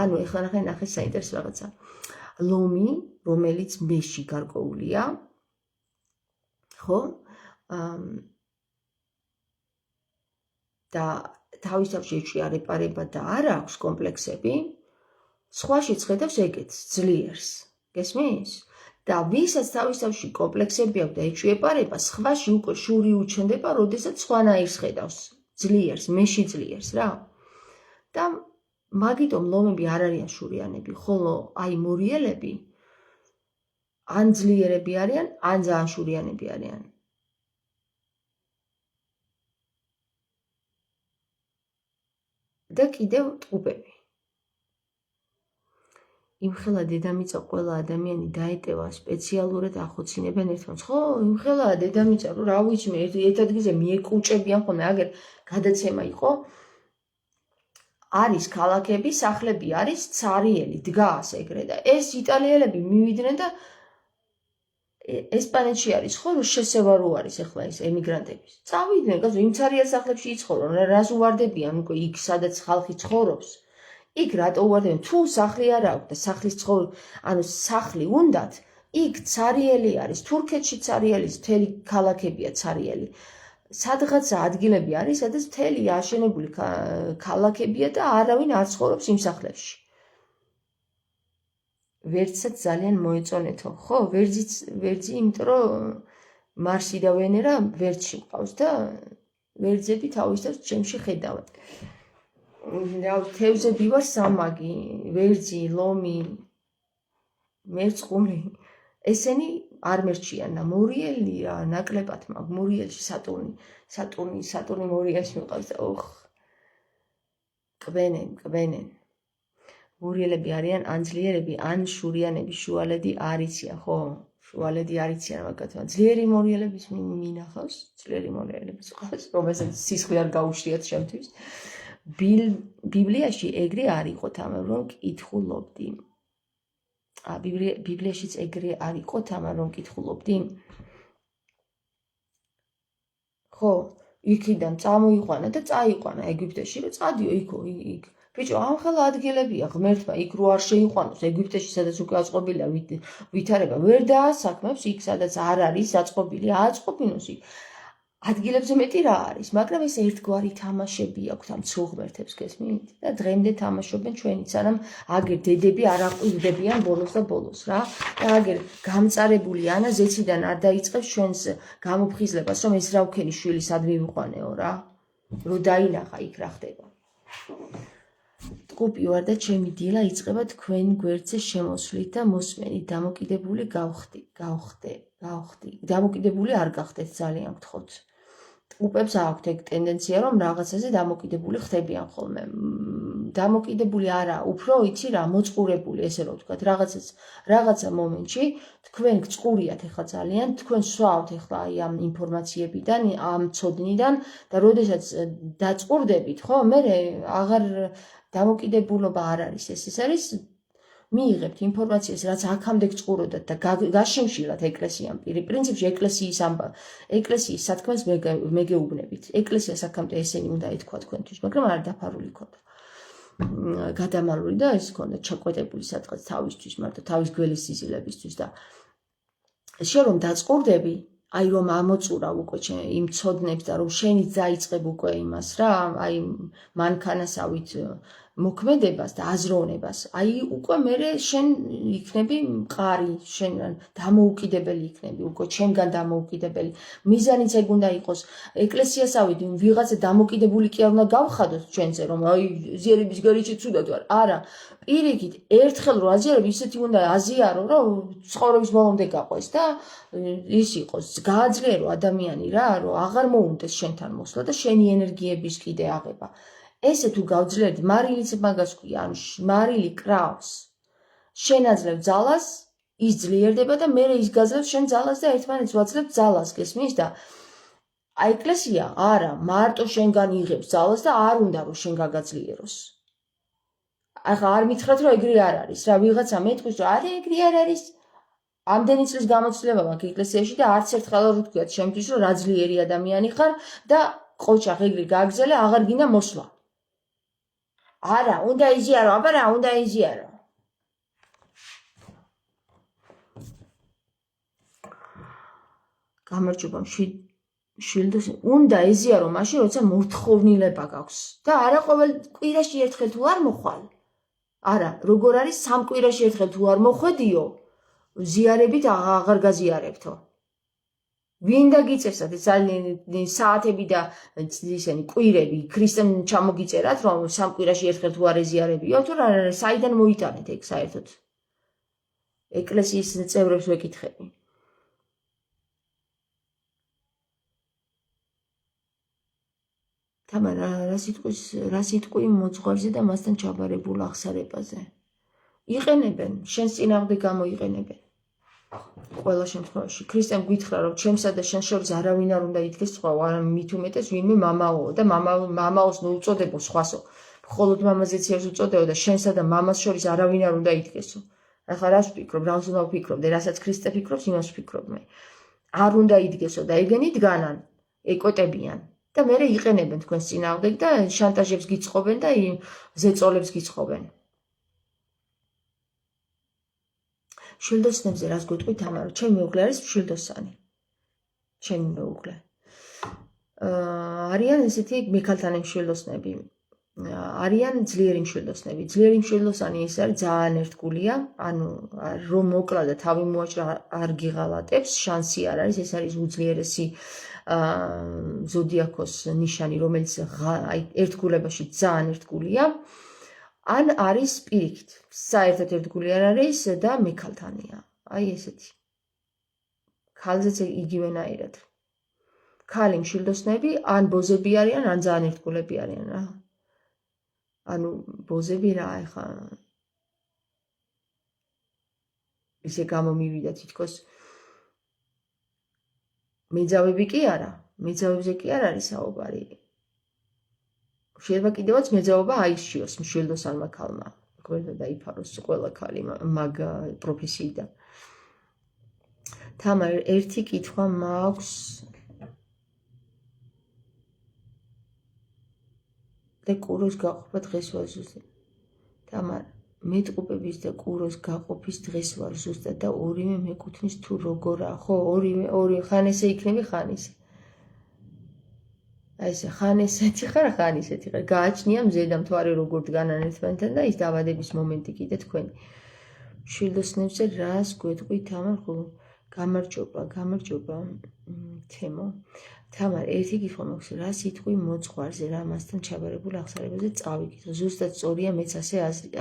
ანუ ეხლა ნახე საინტერესო რაღაცა. ლომი, რომელიც მეში გარკვეულია, ხო? და თავისთავში ეჭვიარეპარება და არ აქვს კომპლექსები, სხვაშიც ხედავს ეგეც, ძლიერს. გესმის? და ვისაც თავისთავში კომპლექსები აქვს და ეჭვიეპარება, სხვაში უკვე შური უჩნდება, როდესაც სხვანაირს ხედავს. ძლიერს, მეში ძლიერს რა. და მაგიტომ ლომები არ არიან შურიანები, ხოლო აი მორიელები ან ძლიერები არიან, ან ძალიან შურიანები არიან. და კიდევ ტყუპები. იმხელა დედამიწა ყველა ადამიანი დაეტევა სპეციალურად ახოცინებენ ერთმანეთს. ხო, იმხელა დედამიწა, რომ რა ვიცი მე ერთ ადგილზე მიეკუჭებიან ხოლმე, აგერ გადაცემა იყო. არის ქალაქები, სახლები არის ცარიელი, დგას ეგრე და ეს იტალიელები მივიდნენ და ესპანეთში არის ხო, რომ შესავა რო არის ახლა ეს ემიგრანტების. წავიდნენ, გასულ იმ ცარიელ სახლებში იცხოვრონ, რას უვარდებიან უკვე იქ სადაც ხალხი ცხოვრობს. იქ რატო უვარდებიან? თუ სახლი არ აქვს და ანუ სახლი უნდათ, იქ ცარიელი არის, თურქეთში ცარიელის მთელი ქალაქებია ცარიელი. სადღაც ადგილები არის, სადაც მთელი აშენებული ქალაქებია და არავინ არ ცხოვრობს იმ სახლებში. ვერცად ძალიან მოეწონეთო, ხო? ვერძი, იმიტომ რომ მარსი და ვენერა ვერძში მყავს და ვერძები თავისთავად ჩემში ხედავენ. თევზები ვარ სამაგი, ვერძი, ლომი, მერწყული. ესენი არ მერჩიან და მორიელი რა, ნაკლებად მაგ მორიელში სატურნი მორიელში მიყავს და კვენენ. მორიელები არიან ან ძლიერები, ან შურიანები, შუალედი არ იციან, ხო? შუალედი არ იციან მაგათმა. ძლიერი მორიელების მინახავს, ძლიერი მორიელების ყავს, რომელსაც სისხლი არ გაუშვიათ შემთთვის. ბიბლიაში ეგრე არ იყო თამარ რომ კითხულობდი. ბიბლიაშიც ეგრე არ იყო თამარ რომ კითხულობდი. ხო, იქიდან წამოიყვანა და წაიყვანა ეგვიპტეში, რომ წადიო იქ. ბიჭო, ამხელა ადგილებია ღმერთმა იქ რო არ შეიყვანოს ეგვიპტეში, სადაც უკვე აწყობილია ვითარება, ვერ დაასაქმებს იქ, სადაც არ არის აწყობილი, აწყობინოს იქ. ადგილებზე მეტი რა არის, მაგრამ ეს ერთგვარი თამაშები აქვს ამ ცუღმერთებს, გესმით? და დღემდე თამაშობენ ჩვენით, სანამ აგერ დედები არ აყვირდებიან ბოლოს და ბოლოს რა. და აგერ გამწარებული ანა ზეციდან არ დაიწყებს ჩვენს გამოფხიზლებას, რომ ეს რა ვქენი შვილი სად მივიყვანეო რა. რო დაინახა იქ რა ხდება. ტყუპი ვარ და ჩემი დილა იწყება თქვენ გვერდზე შემოსვლით და მოსმენით. დამოკიდებული დამოკიდებული არ გახდეთ, ძალიან გთხოვთ. ტყუპებს აქვთ ეგ ტენდენცია, რომ რაღაცაზე დამოკიდებული ხდებიან ხოლმე. დამოკიდებული არა, უფრო იცი რა, მოწყურებული, ესე რომ ვთქვათ, რაღაცა მომენტში თქვენ გწყურიათ ეხლა ძალიან, თქვენ სვავთ ეხლა აი ამ ინფორმაციებიდან, ამ ცოდნიდან და როდესაც დაწყურდებით, ხო, მე აღარ დამოკიდებულობა არ არის, ეს არის მიიღებთ ინფორმაციას, რაც აქამდე გწყუროდათ და გაშიმშილათ ეკლესიამ. პრინციპში ეკლესიის სათქმელს მეგეუბნებით. ეკლესიას აქამდე ესენი უნდა ეთქვა თქვენთვის, მაგრამ არ დაფარული ქონდა. გადამალული და ეს ქონდა ჩაკვეტებული სადღაც თავისთვის, მარტო თავის გველის სიზილებისთვის და შენ რომ დაწყურდები, აი რომ ამოწურავ უკვე იმ ცოდნებს და რომ შენიც დაიწყებ უკვე იმას რა, აი მანქანასავით მოქმედებას და აზროვნებას, აი უკვე მერე შენ იქნები მყარი, შენ დამოუკიდებელი იქნები, უკვე ჩემგან დამოუკიდებელი. მიზანიც ეგ უნდა იყოს. ეკლესიასავით ვიღაცა დამოუკიდებული კი არ უნდა გავხადოთ ჩვენზე, რომ აი ზიერების გარეშე ცუდად ვარ. არა, პირიქით, ერთხელ რო აზიარებ, ისეთი უნდა აზიარო, რომ ცხოვრების ბოლომდე გაყვეს და ის იყოს, გააძლიერო ადამიანი რა, რომ აღარ მოუნდეს შენთან მოსვლა და შენი ენერგიების კიდე აღება. ესე თუ გავძლიერდი, მარილიც მაგას ქვია, ანუ მარილი კრავს. შენ აძლევ ძალას, ის ძლიერდება და მერე ის გაძლევს შენ ძალას და ერთმანეთს ვაძლევთ ძალას, გესმის და აი ეკლესია არა, მარტო შენგან იღებს ძალას და არ უნდა რომ შენ გაგაძლიეროს. ახლა არ მითხრათ რომ ეგრე არ არის რა, ვიღაცა მეტყვის რომ არა ეგრე არ არის. ამდენი წლის გამოცდილება მაქვს ეკლესიაში და არც ერთხელ არ ვთქვიათ შემთთვის რომ რა ძლიერი ადამიანი ხარ და ყოჩახ ეგრე გააგზელე, აღარ გინდა მოსვლა. არა, უნდა იზიარო, აბა რა უნდა იზიარო. გამარჯობა, შვილდოს უნდა იზიარო მაშინ, როცა მოთხოვნილება გაქვს და არა ყოველ კვირაში ერთხელ თუ არ მოხვალ. არა, როგორ არის 3 კვირაში ერთხელ თუ არ მოხვედიო, ზიარებით აღარ გაზიარებთო. ვინ დაგიწესათ საათები და ისენი კვირები ქრისტემ ჩამოგიწერათ რომ 3 კვირაში ერთხელ თუ არ ეზიარებიო თუ საიდან მოიტანეთ ეგ საერთოდ ეკლესიის წევრებს ვეკითხები. თამარა რა სიტყვი მოძღვარზე და მასთან ჩაბარებულ აღსარებაზე. იყენებენ, შენს წინააღმდეგ გამოიყენებენ. ყველა შემთხვევაში ქრისტემ გითხრა რომ ჩემსა და შენ შორის არავინ არ უნდა იდგეს სხვა, არა მით უმეტეს ვინმე მამაოო და მამაოს ნუ უწოდებო სხვასო. მხოლოდ მამაზეც ერთს უწოდეო და შენსა და მამას შორის არავინ არ უნდა იდგესო. ახლა რას ვფიქრობ, რას უნდა ვფიქრობ და რასაც ქრისტე ფიქრობს, იმას ვფიქრობ მე. არ უნდა იდგესო და ეგენი დგანან, ეკოტებიან და მერე იყენებენ თქვენს წინააღმდეგ და შანტაჟებს გიწყობენ და ზეწოლებს გიწყობენ. შვილდოსნებზე რას გვეტყვი თამარო? ჩემი მეუღლე არის შვილდოსანი. ჩემი მეუღლე. არიან ესეთი მექალთანი შვილდოსნები. არიან ძლიერი შვილდოსნები. ძლიერი შვილდოსანი ის არის ძალიან ერთგულია, ანუ რომ მოკლა და თავი მოაჭრა არ გიღალატებს, შანსი არ არის, ეს არის უძლიერესი ზოდიაქოს ნიშანი, რომელიც აი ერთგულებაში ძალიან ერთგულია. ან არის პირიქით, საერთოდ ერთგული არ არის და მექალთანია. აი ესეთი. ქალზეც იგივენაირად. ქალი მშვილდოსნები ან ბოზები არიან, ან ძალიან ერთგულები არიან რა. ანუ ბოზები რა ეხა ისე გამომივიდა თითქოს მეძავები კი არა, მეძავებზე კი არ არის საუბარი. შეიძლება კიდევაც მეძაობა აირჩიოს მშვილდოსანმა ქალმა, გვერდა დაიფაროს ყველა ქალი მაგ პროფესიიდან. თამარ, ერთი კითხვა მაქვს და კუროს გაყოფა დღეს ვარ ზუსტად. თამარ, მეტყუპების და კუროს გაყოფის დღეს ვარ ზუსტად და ორივე მეკუთვნის თუ როგორა, ხო, ორივე ხან ესე იქნები, ხან ისე. აი ესე ხან ესეთი ხარ, ხან ისეთი ხარ. გააჩნია მზე და მთვარე როგორ დგანან ერთმანეთთან და ის დავადების მომენტი კიდე თქვენი. შვილდოსნებზე რას გვეტყვი თამარ? გამარჯობა, თემო. თამარ, ერთი კითხვა მაქვს, რა სიტყვი მოძღვარზე, რა მასთან ჩაბარებულ აღსარებაზე წავიკითხე. ზუსტად სწორია, მეც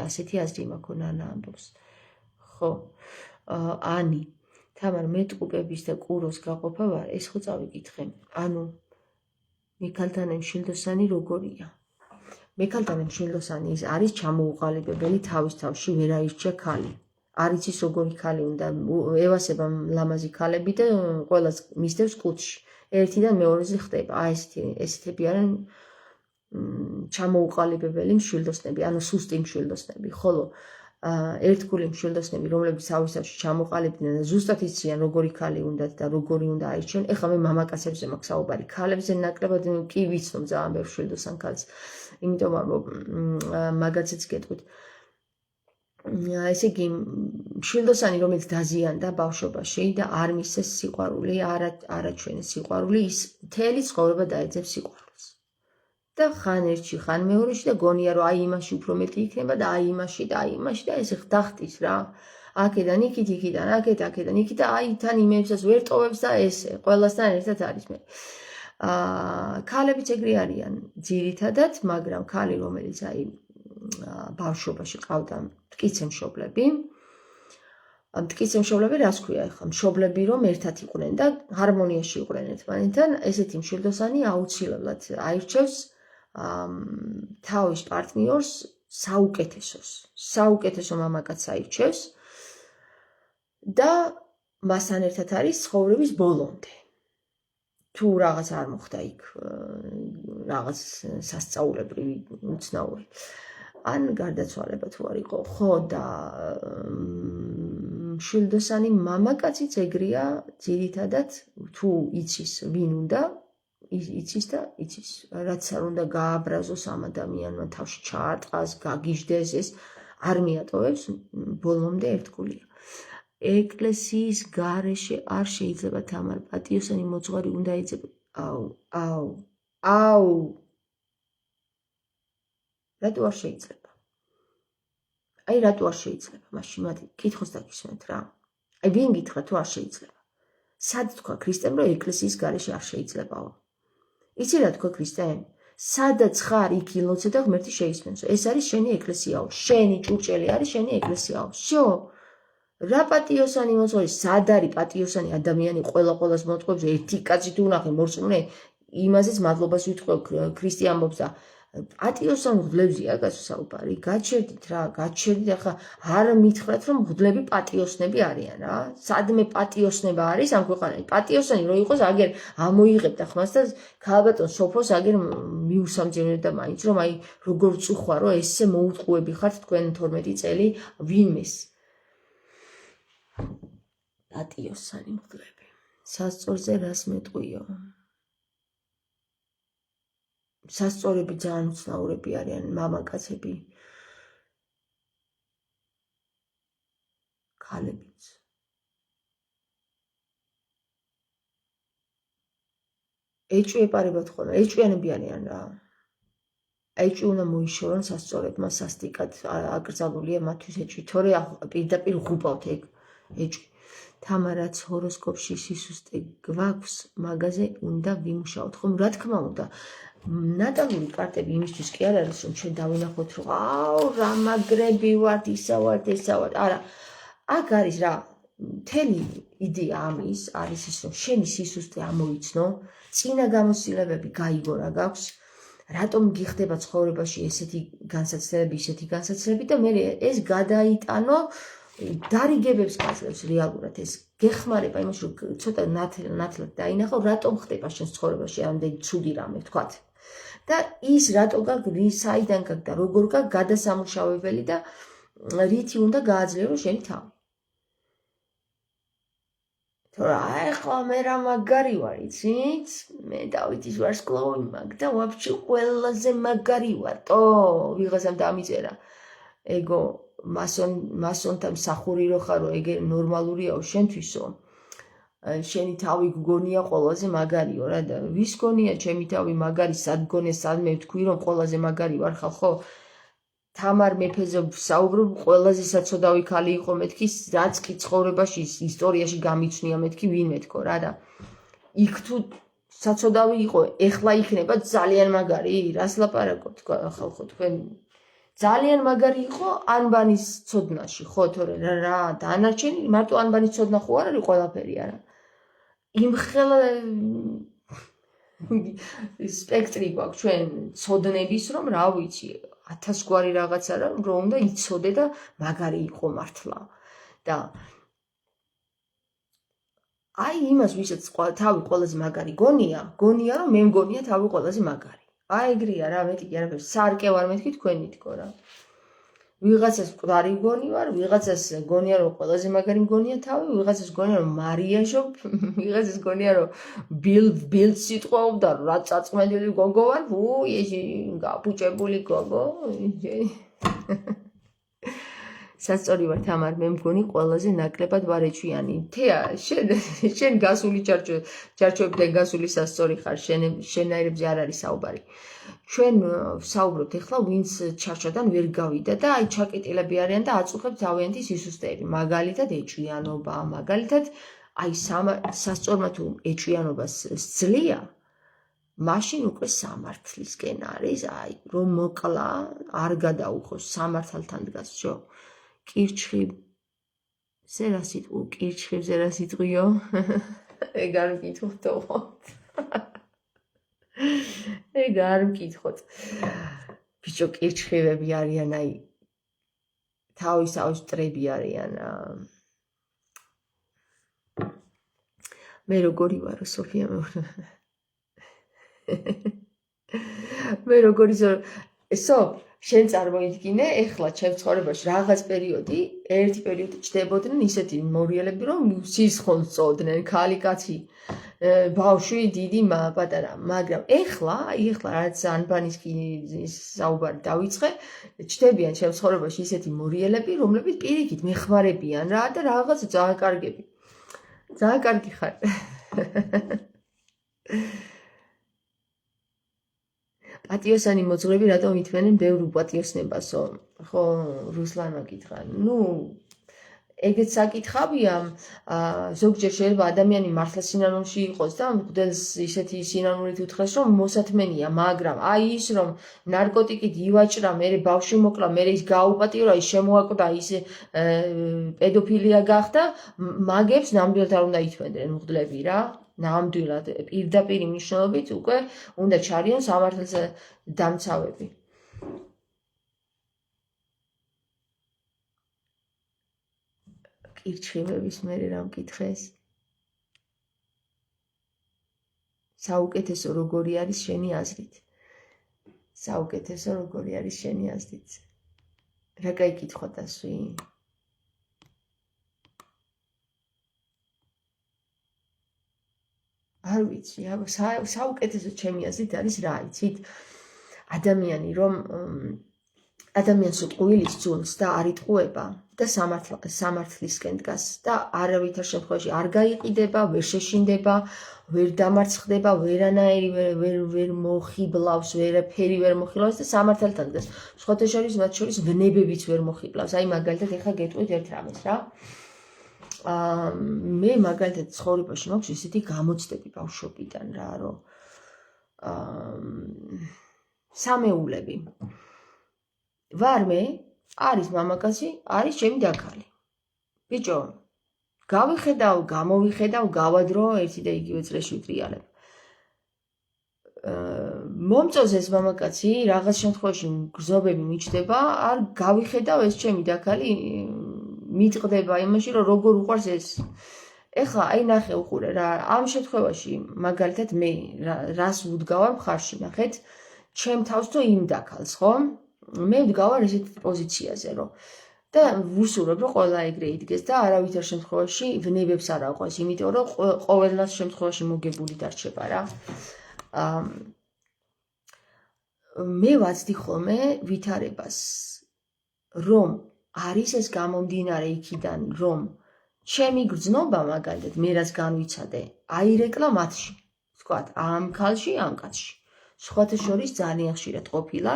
ასეთი აზრი მაქვს, ნანა ამბობს. ხო. ანი, თამარ, მეტყუპების და კუროს გაყოფა ვარ, ეს ხო წავიკითხე. ანუ მექალთანი მშვილდოსანი როგორია? მექალთანი მშვილდოსანი ის არის ჩამოუყალიბებელი თავის თავში ვერ აირჩია ქალი. არ იცის როგორი ქალი უნდა ევასება ლამაზი ქალები და ყველას მისდევს კუთხში. ერთიდან მეორეზე ხდება. აი ესეთები არიან ჩამოუყალიბებელი მშვილდოსნები, ანუ სუსტი მშვილდოსნები. ხოლო ერთგული მშვილდოსნები, რომლებიც თავისთავში ჩამოყალიბდნენ და ზუსტად იციან, როგორი ქალი უნდათ და როგორი უნდა აირჩიონ. ეხლა მე მამაკაცებზე მაქვს საუბარი. ქალებზე ნაკლებად კი ვიცნობ ძალიან ბევრ მშვილდოსან ქალს. იმიტომ მაგაციც გეტყვით. ესე იგი, მშვილდოსანი, რომელიც დაზიანდა ბავშვობაში და არ მისცეს სიყვარული, არ აჩვენეს სიყვარული, ის მთელი ცხოვრება დაეძებს სიყვარულს. და ხან ერთში, ხან მეორეში და გონია, რომ აი იმაში უფრო მეტი იქნება და აი იმაში და აი იმაში და ესე ხდახტის რა. აქედან იქით, იქიდან აქედან იქით და აი თან იმებსაც ვერ ტოვებს და ესე ყველასთან ერთად არის მე. ქალებიც ეგრე არიან ძირითადად, მაგრამ ქალი, რომელიც აი ბავშვობაში ყავდა მტკიცე მშობლები რას ქვია ახლა? მშობლები რომ ერთად იყვნენ და ჰარმონიაში იყვნენ ერთმანეთთან, ესეთი მშვილდოსანი აუცილებლად აირჩევს თავის პარტნიორს საუკეთესო მამაკაცს აირჩევს და მასთან ერთად არის ცხოვრების ბოლომდე. თუ რაღაც არ მოხდა იქ, რაღაც სასწაულებრივი უცნაური. ან გარდაცვალება თუ არ იყო, ხო და მშვილდოსანი მამაკაციც ეგრეა ძირითადად, თუ იცის ვინ უნდა, იცის და იცის, რაც არ უნდა გააბრაზოს ამ ადამიანმა, თავში ჩაარტყას, გაგიჟდეს, ეს არ მიატოვებს, ბოლომდე ერთგულია. ეკლესიის გარეშე არ შეიძლება თამარ პატიოსანი მოძღვარი უნდა ეძება. აუ. რატო არ შეიძლება? აი რატო არ შეიძლება? მაშინ მათი კითხოს დაგისმენთ რა. აი ვინ გითხრა თუ არ შეიძლება? სად თქვა ქრისტემ რომ ეკლესიის გარეშე არ შეიძლებაო? იცი რა თქვა ქრისტემ? სადაც ხარ იქ ილოცე და ღმერთი შეისმენსო. ეს არის შენი ეკლესიაო. შენი ჭურჭელი არის შენი ეკლესიაო. всё. რა პატიოსანი მოძღვარი? სად არის პატიოსანი ადამიანი ყველას მოტყობს ერთი კაცი თუ ნახე მორწმუნე იმაზეც მადლობას ვიტყვევ ქრისტიანობს და პატიოსან მღვდლებზია კაცო საუბარი. გაჩერდით რა, გაჩერდით ახლა არ მითხრათ რომ მღვდლები პატიოსნები არიან რა. სადმე პატიოსნება არის ამ ქვეყანაში. პატიოსანი რო იყოს აგერ ამოიღებდა ხმას და ქალბატონ სოფოს აგერ მიუსამძიმებდა მაინც რომ აი როგორ წუხვა რომ ესე მოუტყუები ხართ თქვენ 12 წელი ვინმეს. პატიოსანი მღვდლები. სასწორზე რას მეტყვიო? სასწორები ძალიან უცნაურები არიან მამაკაცები. ქალებიც. ეჭვი ეპარებათ ხოლმე, ეჭვიანები არიან რა. ეჭვი უნდა მოიშორონ სასწორებმა სასტიკად აკრძალულია მათთვის ეჭვი, თორე პირდაპირ ღუბავთ ეგ ეჭვი. თამარაც ჰოროსკოპში სისუსტე გვაქვს, მაგაზე უნდა ვიმუშაოთ ხომ, რა თქმა უნდა. ნატალური კარტები იმისთვის კი არ არის რომ ჩვენ დავინახოთ რომ აუ რა მაგრები ვართ ისა ვართ ესა ვართ. არა, აქ არის რა მთელი იდეა ამის არის ის რომ შენი სისუსტე ამოიცნო, წინა გამოცდილებები გაიგო რა გაქვს, რატომ გიხდება ცხოვრებაში ესეთი განსაცდელები, ისეთი განსაცდელები და მე ეს გადაიტანო დარიგებებს გაძლევს რეალურად ეს გეხმარება იმას რომ ცოტა ნათლად დაინახო რატომ ხდება შენს ცხოვრებაში ამდენი ცუდი რამე ვთქვათ. და ის რატო გაქვს, საიდან გაქვს და როგორ გაქვს გადასამუშავებელი და რითი უნდა გააძლიერო შენი თავი. თორე ახლა მე რა მაგარი ვარ, იცით? მე დავითის ვარსკვლავი მაქვს და ვაფშე ყველაზე მაგარი ვარ. ვიღაცამ დამიწერა. ეგო მასონთა მსახური რო ხარო, ეგ ნორმალურიაო შენთვისო. შენი თავი გგონია ყველაზე მაგარიო რა და ვის გონია ჩემი თავი მაგარი, სად გონე, სადმე ვთქვი რომ ყველაზე მაგარი ვარ ხალხო. თამარ მეფეზე საუბრობ, ყველაზე საცოდავი ქალი იყო მეთქი, რაც კი ცხოვრებაში ისტორიაში გამიცნია მეთქი ვინმე თქო რა და იქ თუ საცოდავი იყო, ეხლა იქნება ძალიან მაგარი, რას ლაპარაკობთ ხალხო თქვენ? ძალიან მაგარი იყო ანბანის ცოდნაში, ხო, თორე რა დანარჩენი მარტო ანბანის ცოდნა ხო არ არის ყველაფერი არა. იმხელა სპექტრი გვაქვს ჩვენ ცოდნების რომ რა ვიცი 1000 გვარი რაღაცა რომ უნდა იცოდე და მაგარი იყო მართლა და აი იმას ვისაც თავი ყველაზე მაგარი გონია რომ მე მგონია თავი ყველაზე მაგარი. აი ეგრეა რა, მეტი კი არაფერი, სარკე ვარ მეთქი თქვენი თქო რა. ვიღაცას მკვდარი მგონი ვარ, ვიღაცას გონია რომ ყველაზე მაგარი მგონია თავი, ვიღაცას გონია რომ მარიაჟობ, ვიღაცას გონია რომ ბილდ სიტყვაობ და რა წაწმენდილი გოგო ვარ, ეში გაბუჭებული გოგო. სასწორი ვარ თამარ, მე მგონი ყველაზე ნაკლებად ვარ ეჩვიანი. თეა, შენ გასული ჯარჯობიდან გასული სასწორი ხარ, შენაირებზე არ არის საუბარი. ჩვენ ვსაუბრობთ ახლა ვინც ჩარჩოდან ვერ გავიდა და აი ჩაკეტილები არიან და აწუხებთ თავიანთი სისუსტეები. მაგალითად ეჩვიანობა, მაგალითად აი სასწორმა თუ ეჩვიანობას სძლია, მაშინ უკვე სამართლისკენ არის, აი რომ მოკლა, არ გადაუხოს, სამართალთან დგას, შო. კირჩხიბზე რა სიტყვი, კირჩხიბზე რა სიტყვიო? ეგ არ მკითხოთ. ეგ არ მკითხოთ. ბიჭო, კირჩხიბები არიან, აი თავის მტრები არიან. მე როგორი ვარო, სოფია მე როგორი ესო შენ წარმოიდგინე, ეხლა ჩემს ცხოვრებაში რაღაც პერიოდი, ერთი პერიოდი ჩდებოდნენ ისეთი მორიელები, რომ სისხლს წოდნენ, ქალი კაცი, ბავშვი, დიდი, პატარა, მაგრამ ეხლა რაც ანბანის საუბარი დავიწყე, ჩდებიან ჩემს ცხოვრებაში ისეთი მორიელები, რომლებიც პირიქით მეხმარებიან რა და რაღაც ძალიან კარგები. ძალიან კარგი ხარ. პატიოსანი მოძღვრები რატომ ითმენენ ბევრ უპატიოსნებასო? ხო, რუსლანმა კითხა. ეგეც საკითხავია, ზოგჯერ შეიძლება ადამიანი მართლა სინანულში იყოს და მღვდელს ისეთი სინანულით უთხრეს, რომ მოსათმენია, მაგრამ აი ის რომ ნარკოტიკით ივაჭრა, მერე ბავშვი მოკლა, მერე ის გააუპატიურა, ის შემოაკვდა, ის პედოფილია გახდა, მაგებს ნამდვილად არ უნდა ითმოდნენ მღვდლები რა. ნამდვილად პირდაპირ მნიშვნელობით უკვე უნდა ჩარიან სამართალზე დამცავები. კირჩხიბების მერე რა მკითხეს? საუკეთესო როგორი არის შენი აზრით? საუკეთესო როგორი არის შენი აზრით? რა გაიკითხვა დასვი? არ ვიცი, საუკეთესო ჩემი აზრით არის რა, იცით? ადამიანი რომ ადამიანს უტყუილის ძუნს და არ იტყუება და სამართლისკენ დგას და არავითარ შემთხვევაში არ გაიყიდება, ვერ შეშინდება, ვერ დამარცხდება, ვერანაირი ვერ მოხიბლავს, ვერაფერი ვერ მოხიბლავს და სამართალთან დგას. სხვათა შორის მათ შორის ვნებებიც ვერ მოხიბლავს. აი მაგალითად ეხლა გეტყვით ერთ რამეს რა. მე მაგალითად ცხოვრებაში მაქვს ისეთი გამოცდები ბავშვობიდან რა, რომ სამეულები. ვარ მე, არის მამაკაცი, არის ჩემი დაქალი. ბიჭო, გავიხედავ, გამოვიხედავ, გავადრო, ერთი და იგივე წრეში ვტრიალებ. მომწონს ეს მამაკაცი, რაღაც შემთხვევაში გრძნობები მიჩნდება, არ გავიხედავ ეს ჩემი დაქალი, მიტყდება იმაში, რომ როგორ უყვარს ეს. ეხლა აი ნახე უყურე რა, ამ შემთხვევაში მაგალითად მე რას ვუდგავარ მხარში, ნახეთ, ჩემ თავს თუ იმ დაქალს, ხო? მე ვდგავარ ესეთ პოზიციაზე, რომ და ვუსურვებ, რომ ყველა ეგრე იდგეს და არავითარ შემთხვევაში ვნებებს არ აყვას, იმიტომ რომ ყოველას შემთხვევაში მოგებული დარჩება რა. მე ვაცდი ხოლმე ვითარებას, რომ არის ეს გამომდინარე იქიდან, რომ ჩემი გრძნობა მაგალითად მე რაც განვიცადე, აირეკლა მათში, ვთქვათ, ამ ქალში, ამ კაცში. სხვათა შორის ძალიან ხშირად ყოფილა,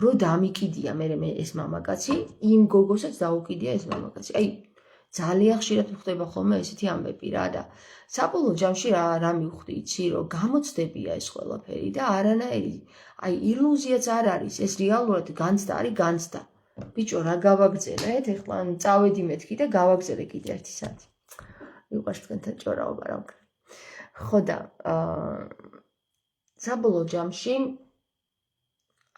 რომ დამიკიდია მე ეს მამაკაცი, იმ გოგოსაც დაუკიდია ეს მამაკაცი. აი, ძალიან ხშირად ხდება ხოლმე ესეთი ამბები რა და საბოლოო ჯამში რა მივხვდი, იცი, რომ გამოცდებია ეს ყველაფერი და არანაირი, აი, ილუზიაც არ არის, ეს რეალურად განცდა არის, განცდა. ბიჭო, რა გავაგზელეთ, ეხლა წავედი მეთქი და გავაგზელე კიდე ერთი საათი. მიყვარს თქვენთან ჭორაობა რა ვქნა. ხო და საბოლოო ჯამში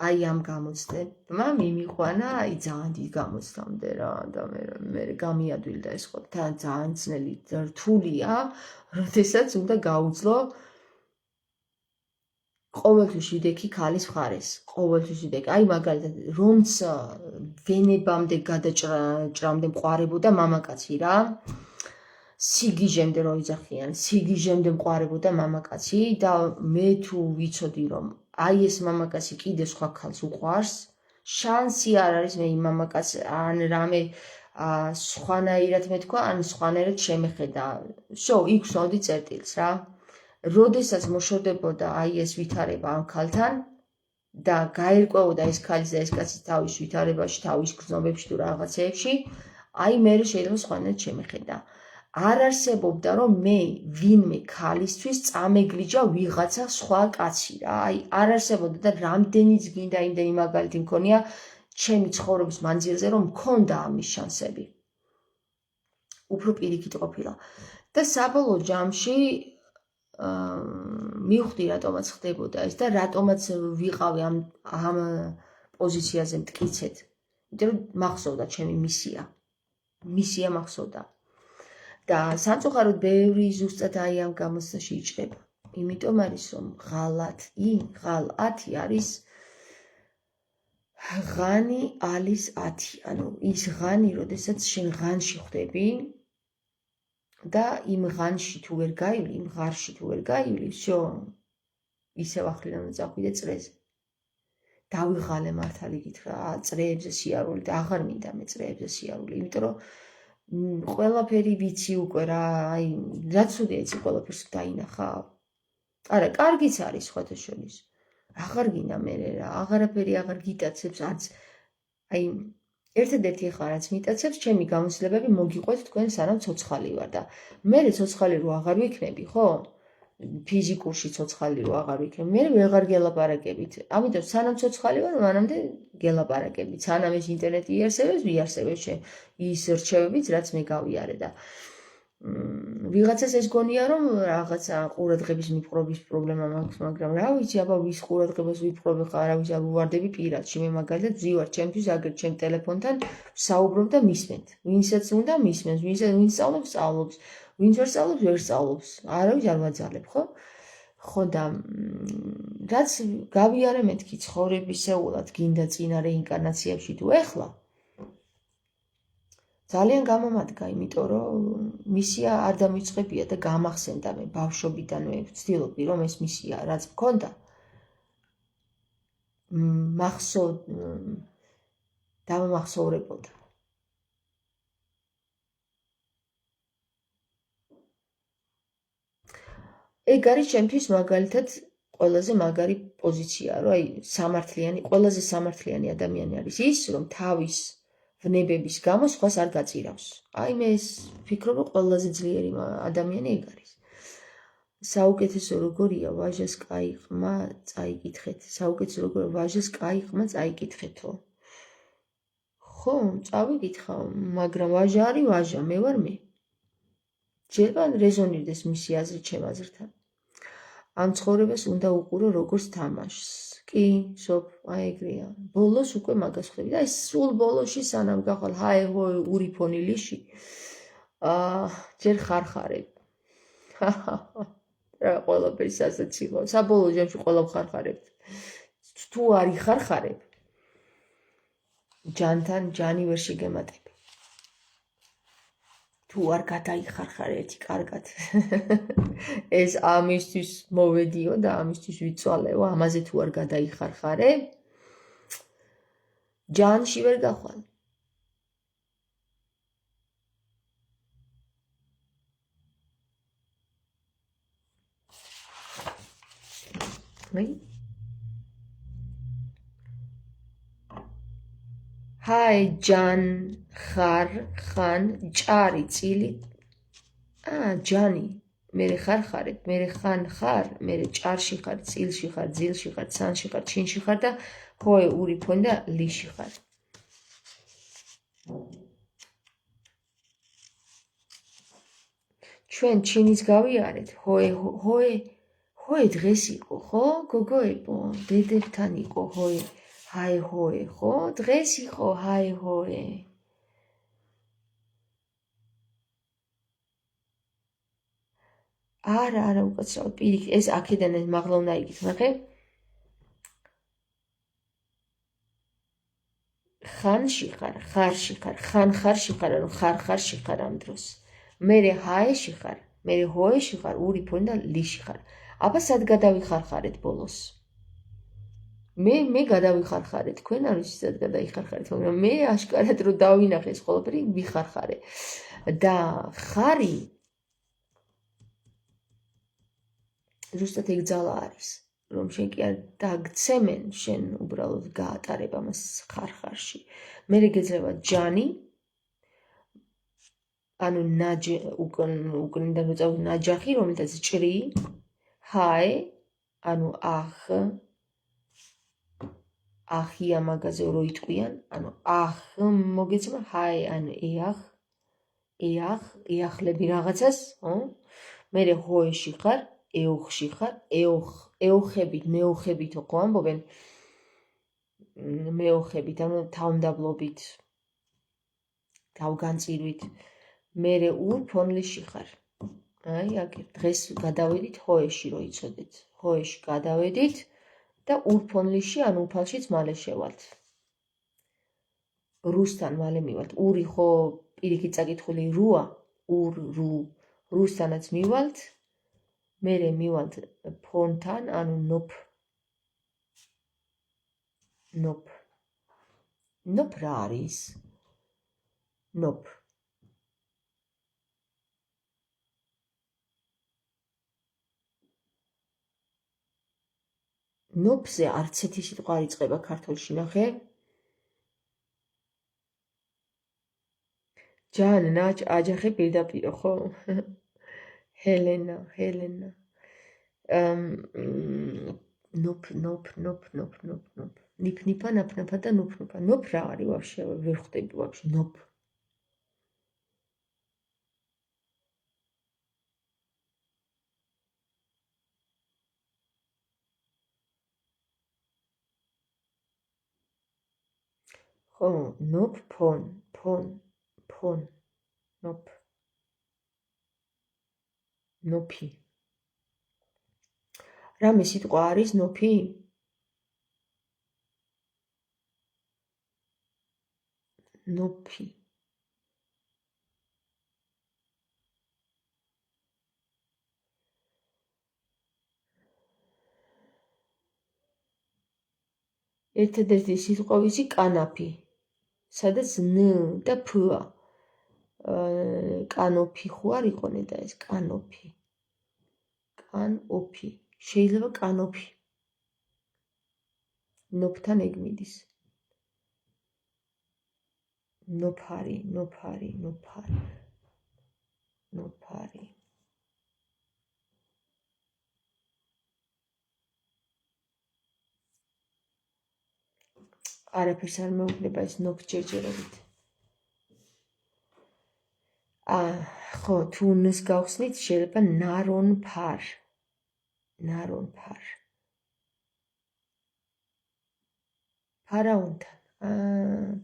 აი ამ გამოცდებმა მიმიყვანა, აი ძალიან დიდ გამოცდამდე რა და მე გამიადვილდა ეს ხო ძალიან ძნელი რთულია, როდესაც უნდა გაუძლო ყოველთვის ვიდექი ქალის მხარეს, ყოველთვის ვიდექი. აი მაგალითად, რომც ვენებამდე გადაჭრამდე მყარებოდა მამაკაცი რა. სიგიჟემდე რო იძახიან, სიგიჟემდე მყარებოდა მამაკაცი და მე თუ ვიცოდი რომ აი ეს მამაკაცი კიდე სხვა ქალს უყვარს, შანსი არ არის მე იმ მამაკაცს ან რამე სხვანაირად მე თქვა, ან სხვანაირად შემეხედა. იქ ვსვამდი წერტილს რა. როდესაც მოშორდებოდა აი ეს ვითარება ამ ქალთან და გაერკვეოდა ეს ქალის და ეს კაცი თავის ვითარებაში, თავის გრძნობებში თუ რაღაცეებში, აი მე შეიძლება სხვანაირად შემეხედა. არ არსებობდა რომ მე ვინმე ქალისთვის წამეგლიჯა ვიღაცა სხვა კაცი რა. აი არ არსებობდა და რამდენიც გინდა იმდენი მაგალითი მქონია ჩემი ცხოვრების მანძილზე რომ მქონდა ამის შანსები. უფრო პირიქით ყოფილა. და საბოლოო ჯამში მივხვდი რატომაც ხდებოდა ეს და რატომაც ვიყავი ამ პოზიციაზე მტკიცედ. იმიტომ რომ მახსოვდა ჩემი მისია მახსოვდა. და სამწუხაროდ ბევრი ზუსტად აი ამ გამოცდაში იჭრება. იმიტომ არის რომ ღალ-10 არის ღანი ალის 10. ანუ ის ღანი, როდესაც შენ ღანში ხვდები და იმ ღანში თუ ვერ გაივლი, იმ ღარში თუ ვერ გაივლი, ისევ ახლიდან წახვიდე წრეზე. დავიღალე მართალი გითხრა, წრეებზე სიარული და აღარ მინდა მე წრეებზე სიარული, იმიტომ რომ ყველაფერი ვიცი უკვე რა, აი რა ცუდია იცი ყველაფერს დაინახავ. არა, კარგიც არის სხვათა შორის. აღარ გინდა მე რა, აღარაფერი აღარ გიტაცებს, აი ერთადერთი ახლა რაც მიტაცებს, ჩემი გამოცდილებები მოგიყვეთ თქვენ სანამ ცოცხალი ვარ და მე ცოცხალი რო აღარ ვიქნები, ხო? ფიზიკურში ცოცხალი რო აღარ ვიქნები, მე ვეღარ გელაპარაკებით. ამიტომ სანამ ცოცხალი ვარ, მანამდე გელაპარაკებით. სანამ ეს ინტერნეტი იარსებებს ის რჩევებიც, რაც მე გავიარე და ვიღაცას ეს გონია რომ რაღაცა ყურადღების მიპყრობის პრობლემა მაქვს, მაგრამ რა ვიცი, აბა ვის ყურადღებას ვიპყრობ, არავის არ ვუვარდები პირადში. მე მაგალითად ვზივარ ჩემთვის აგერ ჩემ ტელეფონთან ვსაუბრობ და მისმენთ. ვინსაც უნდა მისმენს, ვინც სწავლობს, სწავლობს, ვინც ვერ სწავლობს, ვერ სწავლობს. არავის არ ვაძალებ, ხო? ხო და რაც გავიარე მეთქი ცხოვრებისეულად, გინდა წინა რეინკარნაციებში თუ ეხლა ძალიან გამომადგა, იმიტომ რომ მისია არ დამიწყებია და გამახსენდა მე ბავშვობიდანვე ვცდილობდი რომ ეს მისია რაც მქონდა დამამახსოვრებოდა. ეგ არის ჩემთვის მაგალითად ყველაზე მაგარი პოზიცია, რომ აი ყველაზე სამართლიანი ადამიანი არის ის, რომ თავის ვნებების გამო სხვას არ გაწირავს. აი მე ეს ვფიქრობ, რომ ყველაზე ძლიერი ადამიანი ეგ არის. საუკეთესო როგორია ვაჟას კაიყმა წაიკითხეთ. საუკეთესო როგორია ვაჟას კაიყმა წაიკითხეთო. ხო, წავიკითხავ, მაგრამ ვაჟა არის ვაჟა, მე ვარ მე. ჯერა რეზონირდეს მისი აზრი ჩემ აზრთან. ამ ცხოვრებას უნდა უყურო როგორც თამაშს. კი, აი ეგრეა. ბოლოს უკვე მაგას ხვდები და ეს სულ ბოლოში სანამ გახვალ ჰაე-ჰოე ურიფონი ლიში. ჯერ ხარხარებ. რა ყველაფერი სასაცილო. საბოლოო ჯამში ყველა ხარხარებთ. თუ არ იხარხარებ, ჯანთან ჯანი ვერ შეგემატები. თუ არ გადაიხარხარე ერთი კარგად. ეს ამისთვის მოვედიო და ამისთვის ვიწვალეო, ამაზე თუ არ გადაიხარხარე, ჯანში ვერ გახვალ. ჰაი ჯან ხარ ხან ჭარი წილი ჯანი მერე ხარხარებ მერე ხან ხარ მერე ჭარში ხარ წილში ხარ ძილში ხარ ცანში ხარ ჩინში ხარ და ჰოე ურიფონ და ლიში ხარ. ჩვენ ჩინის გავიარეთ ჰოე დღეს იყო ხო გოგოებო დედებთან იყო ჰოე ჰაი ჰოე ხო დღეს იყო ჰაი ჰოე. არა უკაცრავად პირიქით ეს აქედან ეს მაღლა უნდა იგით ნახე ხანში ხარ, ხარში ხარ, ხან ხარში ხარ, ანუ ხარ ხარში ხარ ამ დროს. მერე ჰაეში ხარ, მერე ჰოეში ხარ, ური ფონი და ლიში ხარ. აბა სად გადავიხარხარეთ ბოლოს? მე გადავიხარხარე, თქვენ არ ვიცით სად გადაიხარხარეთ, მაგრამ მე აშკარად რომ დავინახე ეს ყველაფერი, ვიხარხარე. და ხარი ზუსტად ეგ ძალა არის, რომ შენ კი არ დაგცემენ, შენ უბრალოდ გაატარებ ამას ხარხარში. მერე გეძლევა ჯანი, ანუ უკნიდან უწევთ ნაჯახი, რომელთაც ჭრი, ჰაე, ანუ ახია მაგაზე რო იტყვიან, ანუ მოგეცემა ჰაე, ანუ ეახლები რაღაცას, ხო? მერე ჰოეში ხარ, ეოხში ხარ, ეოხებით, მეოხებით ხო ამბობენ? მეოხებით, ანუ თავმდაბლობით, თავგანწირვით. მერე ურფონლიში ხარ. აი, აგერ დღეს გადავედით ჰოეში რო იცოდეთ. ჰოეში გადავედით და ურფონლიში, ანუ უფალშიც მალე შევალთ. რუსთან მალე მივალთ. ური ხო პირიქით წაკითხული რუა, ურუ, რუსთანაც მივალთ. მერე მივალთ ფონთან, ანუ ნოპ რა არის? ნოპზე არც ერთი სიტყვა არ იწყება ქართულში, ნახე? ჯან, ნაჭ, აჯახი პირდაპირ, ხო? ჰელენა. ნოპ. ნიფნიფა, ნაფნაფა და ნუფნუფა. ნოპ რა არის ვაფშე? ვერ ხვდები ვაფშე ნოპ. ხო, ნოპ, ფონ, ნოპ. ნოფი. რამე სიტყვა არის ნოფი? ნოფი. ერთადერთი სიტყვა ვიცი კანაფი. სადაც ν და ფ-ა. კანოფი ხო არ იყონე და ეს კანოფი. შეიძლება კანოფი. ნოფთან ეგ მიდის. ნოფარი. არაფერს არ მეუბნება ეს ნოფჯერჯერობით. ხო, თუ ნს გავხსნით, შეიძლება ნარონფარ.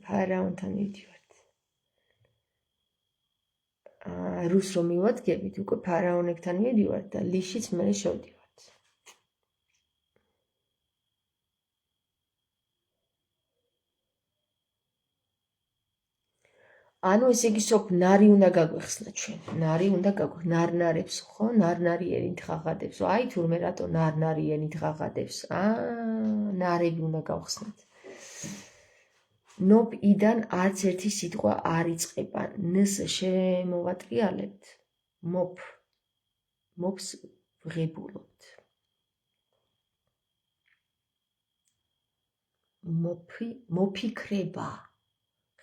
ფარაონთან მივდივართ. რუს რომ მივადგებით, უკვე ფარაონებთან მივდივართ და ლიშიც მერე შევდივართ. ანუ ესე იგი სოფ ნარი უნდა გაგვეხსნა ჩვენ. ნარი უნდა ნარნარებს, ხო? ნარნარიერით ღაღადებს. აი თურმე რატო ნარნარიერით ღაღადებს? ნარები უნდა გავხსნათ. ნოპ-იდან არც ერთი სიტყვა არ იწყება. ნს შემოვატრიალებთ. მოპს ვღებულობთ. მოფიქრება.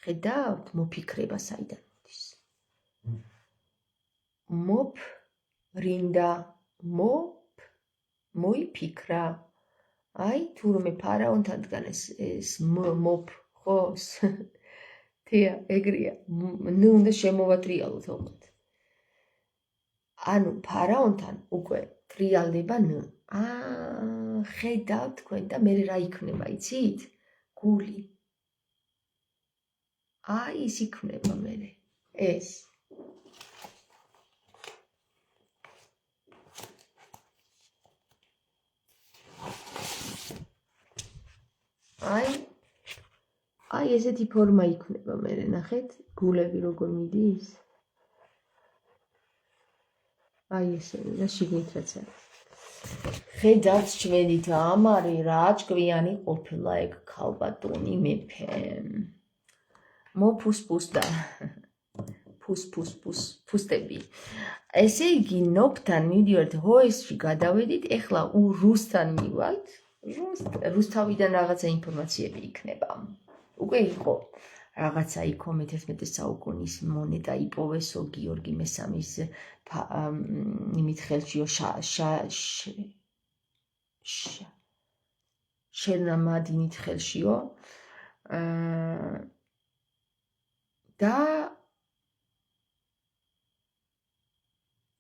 ხედავთ, მოფიქრება საიდან მოდის. მოფრინდა, მოიფიქრა. აი, თურმე ფარაონთანთან ეს მოფ, ხო? თია, ეგრეა. ნ უნდა შემოვატრიალოთ ოღონდ. ანუ ფარაონთან უკვე ტრიალდება ნ. ხედავთ თქვენ და მე რა იქნება, იცით? გული. აი ის იქნება მერე, ეს. აი ესეთი ფორმა იქნება მე ნახეთ გულები როგორ მიდის აი ესენი და შიგნით რაც არის ხედავთ ჩვენი თამარი რა ჭკვიანი ყოფილა ეგ ქალბატონი მეფე მოფუსფუსდა ფუსტები ესე იგი ნოფთან მივდივართ ჰოესში გადავედით ეხლა რუსთან მივალთ რუსთავიდან რაღაცა ინფორმაციები იქნება უკვე იყო რაღაცა იქო მე-11 საუკუნის მონეტა იპოვესო გიორგი მესამის იმით ხელშიო შენამადინით ხელშიო და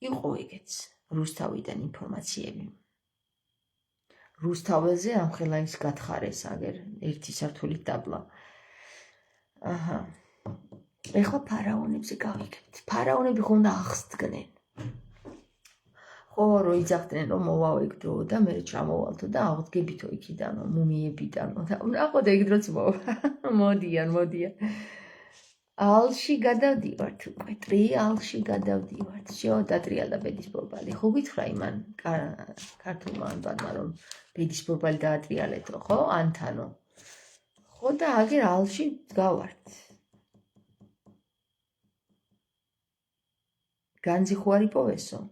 იყო ეგეც რუსთავიდან ინფორმაციები რუსთაველზე ამხელა ის გათხარეს აგერ ერთი სართულით დაბლა აჰა ეხლა ფარაონებზე გავიგებთ ფარაონები ხონდა აღსდგნენ ხო რო იძახდნენ რომ მოვავეკ დრო და მე ჩამოვალთო და აღდგებითო იქიდანო მუმიებიდანო და ნახოთ ეგ დროც მოდიან ალში გადავდივართ უკვე ტრიალში გადავდივართ შო დატრიალდა ბედის ბორბალი ხო გითხრა იმან ქართულმა ანბანმა რომ ბედის ბორბალი დაატრიალეთო ხო ანთანო ხო და აგერ ალში გავართ განძი ხო არ იპოვესო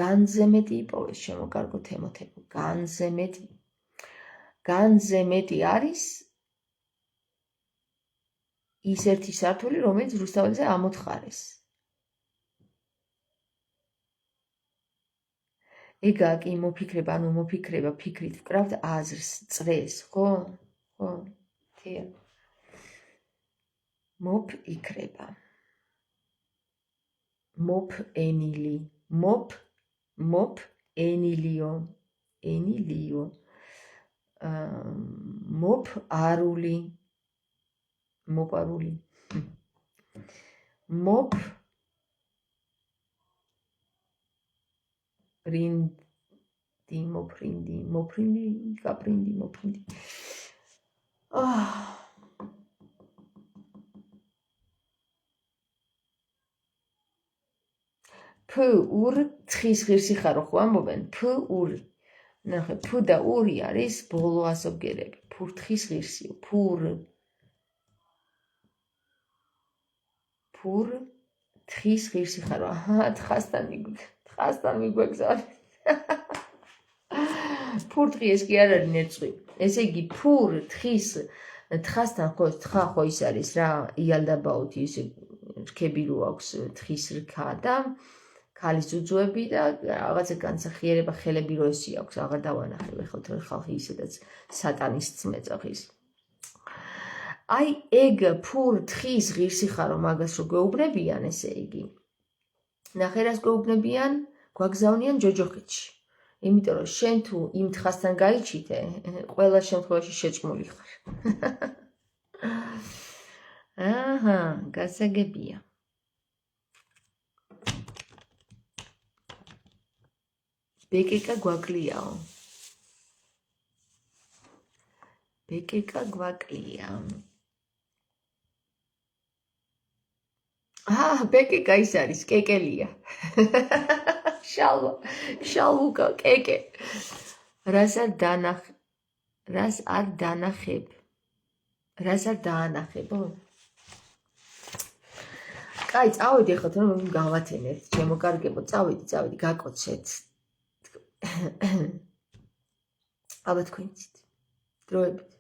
განზე მეტი იპოვეს შემოგარგო თემოთებო განზე მეტი არის ის ერთი სართული რომელიც რუსთაველზე ამოთხარეს ეგა კი მოფიქრება ფიქრით ვკრავთ აზრს წრეს ხო თია მოფიქრება მოფენილი მოფენილიო ენილიო მოფარული მოპარული მოფრინდი ფურ თხის ღირსი ხარო ხო ამბობენ ფურ ნახე ფუ და ური არის ბოლო ასობგერები ფურ თხის ღირსიო ფურ თხის ღირსი ხარო თხასთან მიგვეგზავნის ფურ თხი ეს კი არ არის ნერწყვი ესე იგი ფურ თხის თხასთან ხო თხა ხო ის არის რა იალდაბაოთი ისე რქები რო აქვს თხის რქა და ქალის უძუები და რაღაცა განსახიერება ხელები რო ესი აქვს აღარ დავანახებ ეხლა თორე ხალხი ისედაც სატანისტს მეწახის აი ეგ ფურ თხის ღირსი ხარო მაგას რო გვეუბნებიან ესე იგი ნახე რას გვეუბნებიან გვაგზავნიან ჯოჯოხეთში იმიტომ რომ შენ თუ იმ თხასთან გაიჩიტე ყველა შემთხვევაში შეჭმული ხარ აჰა გასაგებია ბეკეკა გვაკლიაო ბეკეკა ის არის კეკელია შალვუკა კეკე რას არ დაანახებო კაი წავედი ახლა თორემ გავათენეთ ჩემო კარგებო წავედი გაკოცეთ ალბათ თქვენ იცით დროებით